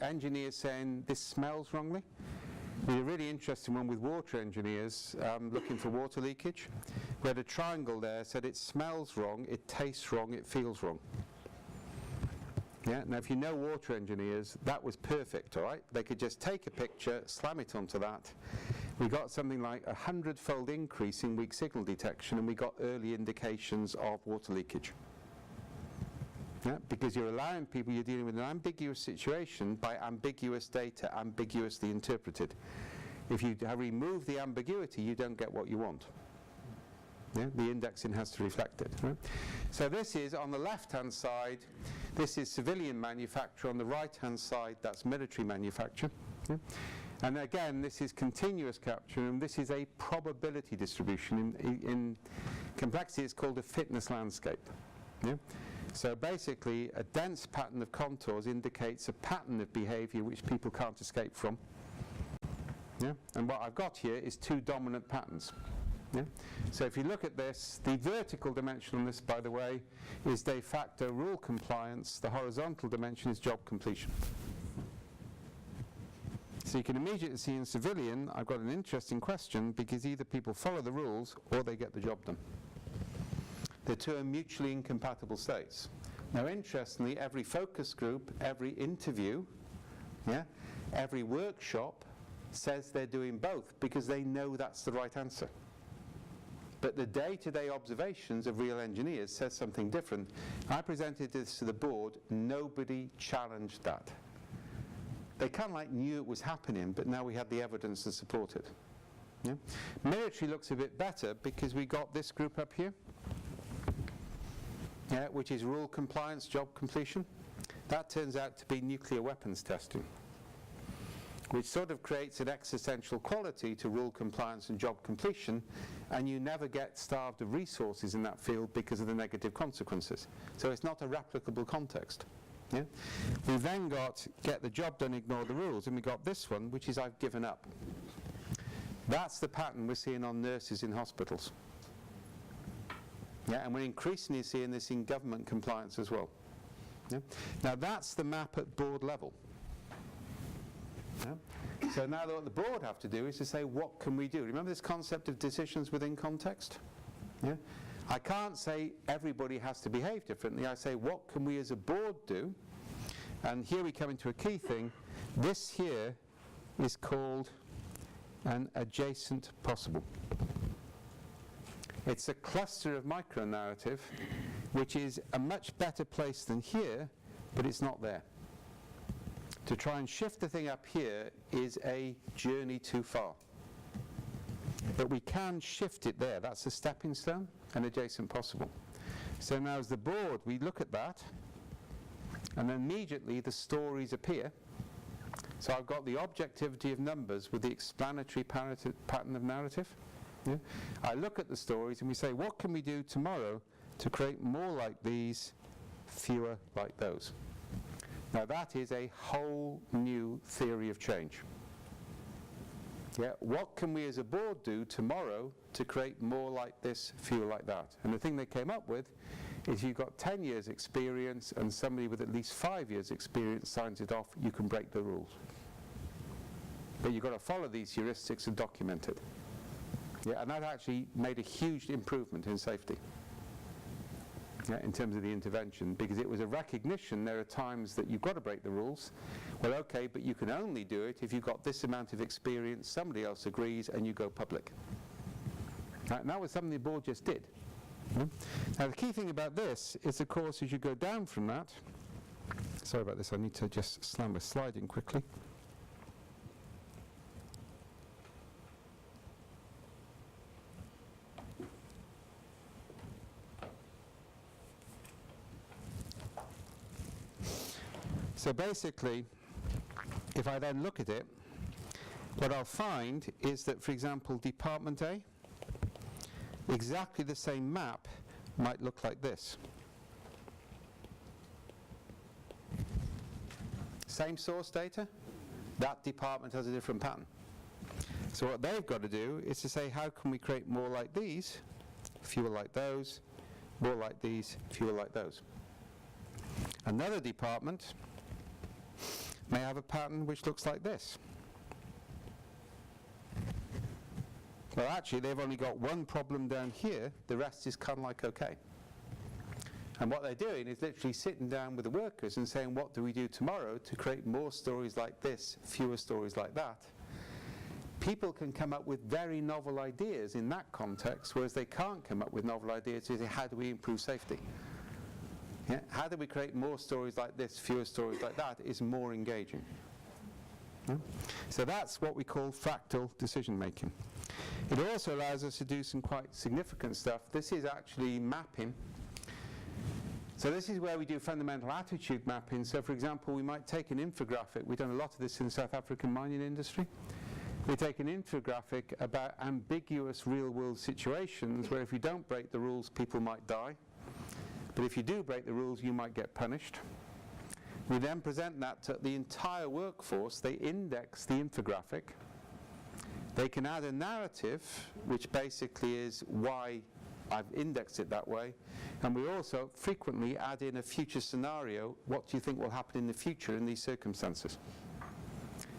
engineers saying this smells wrongly. We had a really interesting one with water engineers looking for water leakage. We had a triangle there, said it smells wrong, it tastes wrong, it feels wrong. Yeah, now if you know water engineers, that was perfect, all right? They could just take a picture, slam it onto that. We got something like 100-fold increase in weak signal detection, and we got early indications of water leakage. Yeah, because you're allowing people, you're dealing with an ambiguous situation by ambiguous data, ambiguously interpreted. If you remove the ambiguity, you don't get what you want. Yeah, the indexing has to reflect it. Right? So this is, on the left-hand side, this is civilian manufacture. On the right-hand side, that's military manufacture. Yeah? And again, this is continuous capture, and this is a probability distribution. In complexity, it's called a fitness landscape. Yeah? So basically, a dense pattern of contours indicates a pattern of behavior which people can't escape from. Yeah? And what I've got here is two dominant patterns. Yeah? So if you look at this, the vertical dimension on this, by the way, is de facto rule compliance. The horizontal dimension is job completion. So you can immediately see in civilian, I've got an interesting question, because either people follow the rules or they get the job done. The two are mutually incompatible states. Now interestingly, every focus group, every interview, every workshop says they're doing both because they know that's the right answer. But the day-to-day observations of real engineers says something different. I presented this to the board, nobody challenged that. They kind of like knew it was happening, but now we had the evidence to support it. Yeah? Military looks a bit better because we got this group up here, which is rule compliance, job completion. That turns out to be nuclear weapons testing, which sort of creates an existential quality to rule compliance and job completion, and you never get starved of resources in that field because of the negative consequences. So it's not a replicable context. Yeah? We then got get the job done, ignore the rules, and we got this one, which is I've given up. That's the pattern we're seeing on nurses in hospitals. Yeah, and we're increasingly seeing this in government compliance as well. Yeah? Now that's the map at board level. Yeah? So now what the board have to do is to say, what can we do? Remember this concept of decisions within context? Yeah? I can't say everybody has to behave differently. I say, what can we as a board do? And here we come into a key thing. This here is called an adjacent possible. It's a cluster of micro-narrative, which is a much better place than here, but it's not there. To try and shift the thing up here is a journey too far. But we can shift it there. That's a stepping stone, an adjacent possible. So now as the board, we look at that, and then immediately the stories appear. So I've got the objectivity of numbers with the explanatory pattern of narrative. Yeah? I look at the stories and we say, what can we do tomorrow to create more like these, fewer like those? Now that is a whole new theory of change. Yeah, what can we as a board do tomorrow to create more like this, fewer like that? And the thing they came up with is you've got 10 years experience and somebody with at least 5 years experience signs it off, you can break the rules. But you've got to follow these heuristics and document it. Yeah, and that actually made a huge improvement in safety. in terms of the intervention, because it was a recognition there are times that you've got to break the rules. Well, okay, but you can only do it if you've got this amount of experience, somebody else agrees, and you go public. Right, and that was something the board just did. Now, the key thing about this is, of course, as you go down from that, sorry about this, I need to just slam my slide in quickly. So basically, if I then look at it, what I'll find is that, for example, Department A, exactly the same map might look like this. Same source data, that department has a different pattern. So what they've got to do is to say, how can we create more like these, fewer like those, more like these, fewer like those. Another department may have a pattern which looks like this. Well, actually, they've only got one problem down here. The rest is kind of like okay. And what they're doing is literally sitting down with the workers and saying, what do we do tomorrow to create more stories like this, fewer stories like that? People can come up with very novel ideas in that context, whereas they can't come up with novel ideas to say, how do we improve safety? Yeah? How do we create more stories like this, fewer stories like that, is more engaging. Yeah? So that's what we call fractal decision making. It also allows us to do some quite significant stuff. This is actually mapping. So this is where we do fundamental attitude mapping. So for example, we might take an infographic. We've done a lot of this in the South African mining industry. We take an infographic about ambiguous real-world situations where if you don't break the rules, people might die. But if you do break the rules, you might get punished. We then present that to the entire workforce. They index the infographic. They can add a narrative, which basically is why I've indexed it that way. And we also frequently add in a future scenario. What do you think will happen in the future in these circumstances?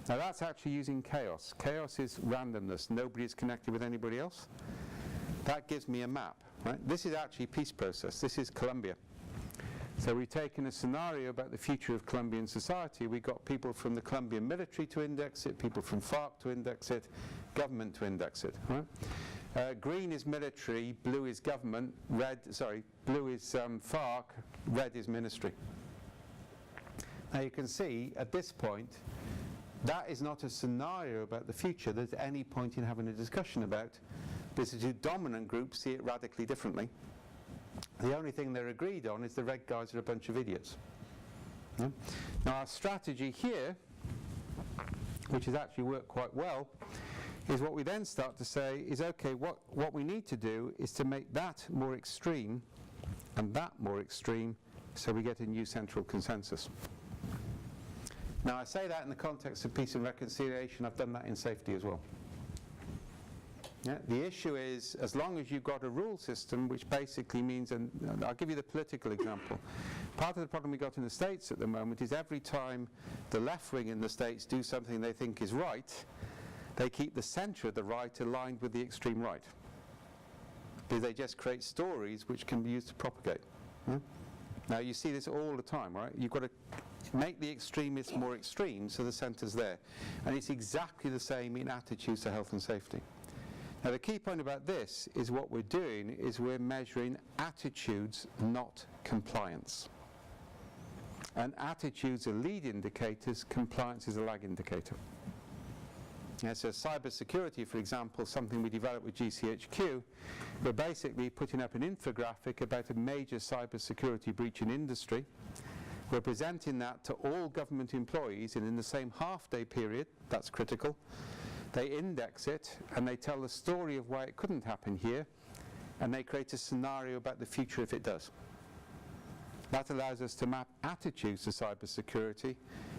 Now that's actually using chaos. Chaos is randomness. Nobody is connected with anybody else. That gives me a map. Right? This is actually a peace process. This is Colombia. So we've taken a scenario about the future of Colombian society. We got people from the Colombian military to index it, people from FARC to index it, government to index it. Right? Green is military, blue is government, blue is FARC, red is ministry. Now you can see at this point, that is not a scenario about the future there's any point in having a discussion about. Because the two dominant groups see it radically differently. The only thing they're agreed on is the red guys are a bunch of idiots. Yeah? Now our strategy here, which has actually worked quite well, is what we then start to say is, okay, what we need to do is to make that more extreme and that more extreme so we get a new central consensus. Now I say that in the context of peace and reconciliation. I've done that in safety as well. Yeah, the issue is, as long as you've got a rule system, which basically means, and I'll give you the political example. Part of the problem we've got in the States at the moment is every time the left wing in the States do something they think is right, they keep the centre of the right aligned with the extreme right. Because they just create stories which can be used to propagate. Yeah? Now you see this all the time, right? You've got to make the extremists more extreme so the centre's there. And it's exactly the same in attitudes to health and safety. Now the key point about this is what we're doing is we're measuring attitudes, not compliance. And attitudes are lead indicators, compliance is a lag indicator. Yeah, so cyber security, for example, something we developed with GCHQ, we're basically putting up an infographic about a major cyber security breach in industry. We're presenting that to all government employees, and in the same half-day period, that's critical, they index it and they tell the story of why it couldn't happen here, and they create a scenario about the future if it does. That allows us to map attitudes to cybersecurity.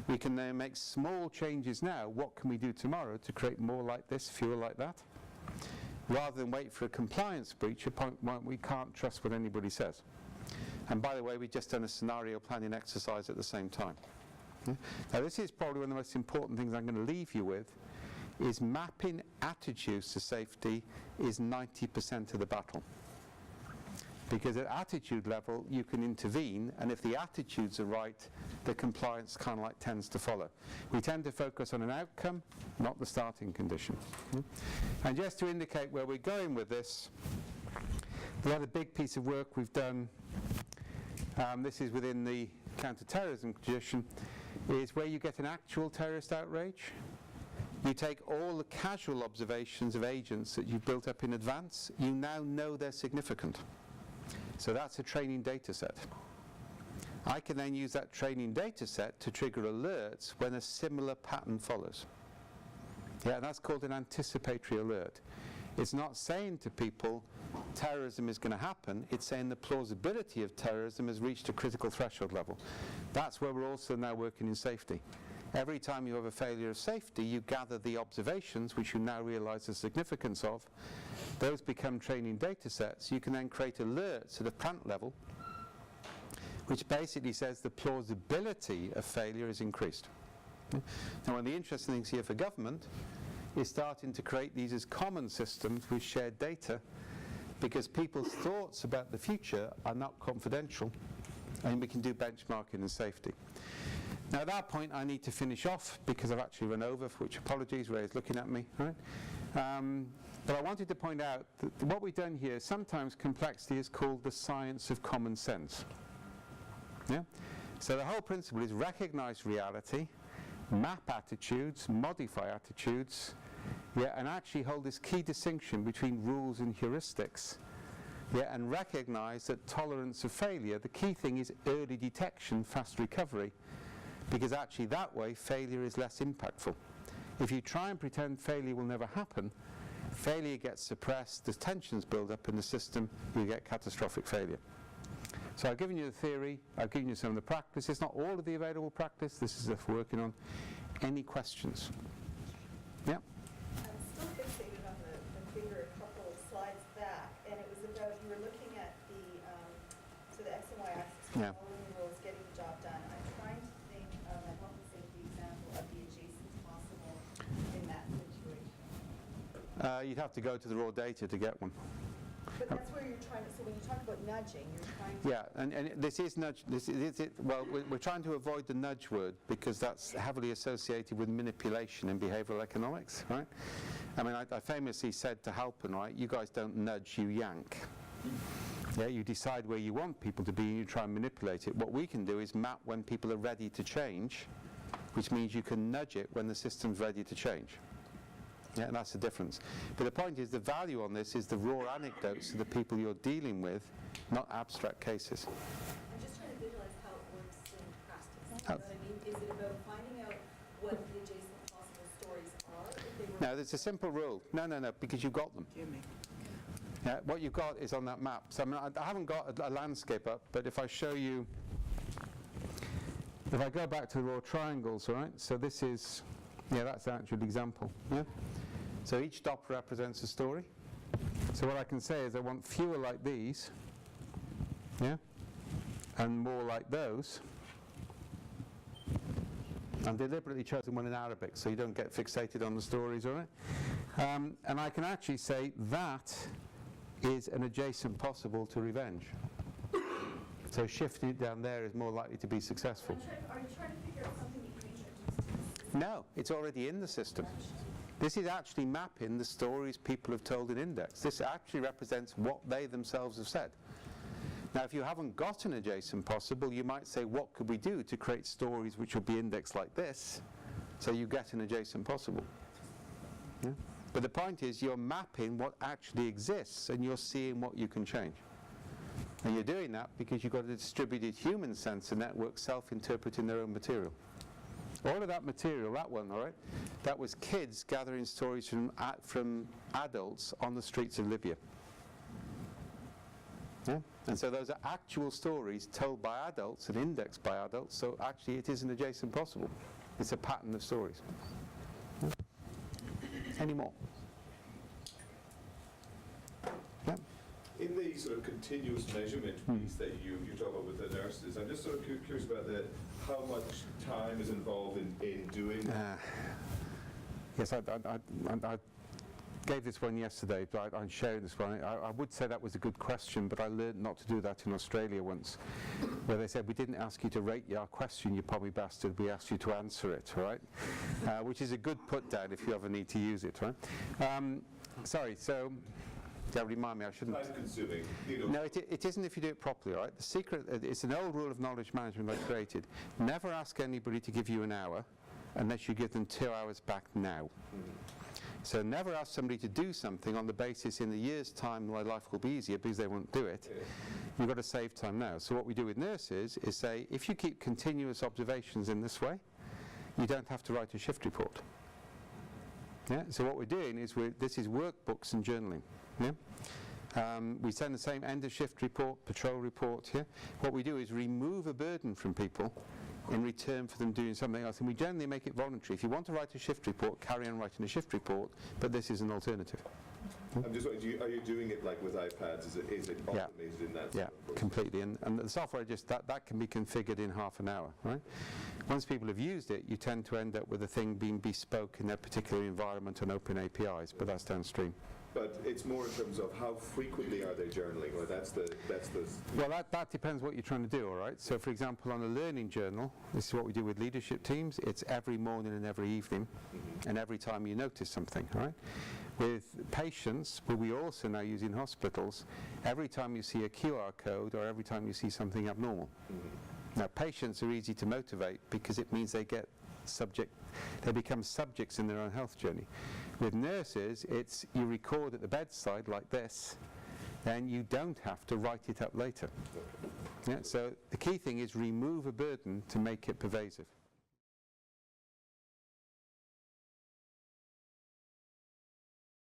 We can then make small changes now. What can we do tomorrow to create more like this, fewer like that? Rather than wait for a compliance breach, a point where we can't trust what anybody says. And by the way, we've just done a scenario planning exercise at the same time. Now this is probably one of the most important things I'm going to leave you with, is mapping attitudes to safety is 90% of the battle. Because at attitude level, you can intervene, and if the attitudes are right, the compliance kind of like tends to follow. We tend to focus on an outcome, not the starting condition. And just to indicate where we're going with this, the other big piece of work we've done, this is within the counter-terrorism tradition, is where you get an actual terrorist outrage. You take all the casual observations of agents that you've built up in advance, you now know they're significant. So that's a training data set. I can then use that training data set to trigger alerts when a similar pattern follows. Yeah, and that's called an anticipatory alert. It's not saying to people, terrorism is going to happen, it's saying the plausibility of terrorism has reached a critical threshold level. That's where we're also now working in safety. Every time you have a failure of safety, you gather the observations, which you now realize the significance of. Those become training data sets. You can then create alerts at a plant level, which basically says the plausibility of failure is increased. Now, one of the interesting things here for government is starting to create these as common systems with shared data, because people's thoughts about the future are not confidential, and we can do benchmarking and safety. Now at that point I need to finish off because I've actually run over, for which apologies, Ray's looking at me, right? But I wanted to point out that what we've done here, sometimes complexity is called the science of common sense. Yeah? So the whole principle is recognize reality, map attitudes, modify attitudes, yeah, and actually hold this key distinction between rules and heuristics, yeah, and recognize that tolerance of failure, the key thing is early detection, fast recovery, because actually that way failure is less impactful. If you try and pretend failure will never happen, failure gets suppressed, the tensions build up in the system, you get catastrophic failure. So I've given you the theory, I've given you some of the practice. It's not all of the available practice, this is stuff we're working on. Any questions? Yeah? I'm still fixated on the figure a couple of slides back, and it was about, you were looking at the, so the X and Y axis, Yeah. following the rules, getting the job done. I'm trying to think of a health and safety example of the adjacent possible in that situation. You'd have to go to the raw data to get one. But that's where you're trying to, so when you talk about nudging, you're trying to... Yeah, and this is nudge, well, we're trying to avoid the nudge word because that's heavily associated with manipulation in behavioral economics, right? I mean, I famously said to Halpern, right, you guys don't nudge, you yank. Yeah, you decide where you want people to be and you try and manipulate it. What we can do is map when people are ready to change, which means you can nudge it when the system's ready to change. Yeah, and that's the difference. But the point is, the value on this is the raw anecdotes of the people you're dealing with, not abstract cases. I'm just trying to visualize how it works in practice. You know what I mean? Is it about finding out what the adjacent possible stories are? If they were No, there's a simple rule. No, because you've got them. Yeah, what you've got is on that map. So I mean, I haven't got a landscape up, but if I show you, if I go back to the raw triangles, all right, so this is, yeah, that's the actual example. Yeah? So each dot represents a story. So what I can say is I want fewer like these, yeah, and more like those. I've deliberately chosen one in Arabic so you don't get fixated on the stories, all right? And I can actually say that is an adjacent possible to revenge. So shifting it down there is more likely to be successful. Are you trying to figure out something that you introduced? No, it's already in the system. This is actually mapping the stories people have told in index. This actually represents what they themselves have said. Now, if you haven't got an adjacent possible, you might say, what could we do to create stories which will be indexed like this, so you get an adjacent possible? Yeah? But the point is, you're mapping what actually exists, and you're seeing what you can change. And you're doing that because you've got a distributed human sensor network self-interpreting their own material. All of that material, that one, all right, that was kids gathering stories from adults on the streets of Libya. Yeah? And so those are actual stories told by adults and indexed by adults, so actually it is an adjacent possible. It's a pattern of stories. Yeah? Any more? Yeah? In the sort of continuous measurement piece that you talk about with the nurses, I'm just sort of curious about how much time is involved in doing that. Yes, I gave this one yesterday, but I'm sharing this one. I would say that was a good question, but I learned not to do that in Australia once, where they said, we didn't ask you to rate your question, you pommy bastard, we asked you to answer it, right? Which is a good put down if you ever need to use it, right? Sorry, so, yeah, remind me, I shouldn't. Time consuming, you know. No, it isn't if you do it properly, right? The secret, it's an old rule of knowledge management I created. Never ask anybody to give you an hour unless you give them 2 hours back now. So never ask somebody to do something on the basis in a year's time my life will be easier because they won't do it. You've got to save time now. So what we do with nurses is say, if you keep continuous observations in this way, you don't have to write a shift report. Yeah? So what we're doing is, this is workbooks and journaling. Yeah? We send the same end of shift report, patrol report. Yeah? What we do is remove a burden from people in return for them doing something else, and we generally make it voluntary. If you want to write a shift report, carry on writing a shift report, but this is an alternative. I'm just wondering, are you doing it like with iPads? Is it automated in that? Yeah, sort of process? completely. And the software, that can be configured in half an hour, right? Once people have used it, you tend to end up with a thing being bespoke in their particular environment and open APIs, but that's downstream. But it's more in terms of how frequently are they journaling, or that's the. Well, that depends what you're trying to do, all right? So, for example, on a learning journal, this is what we do with leadership teams. It's every morning and every evening, and every time you notice something, all right? With patients, but we also now use in hospitals, every time you see a QR code or every time you see something abnormal. Now, patients are easy to motivate because it means they become subjects in their own health journey. With nurses, it's you record at the bedside like this, and you don't have to write it up later. Yeah, so the key thing is remove a burden to make it pervasive.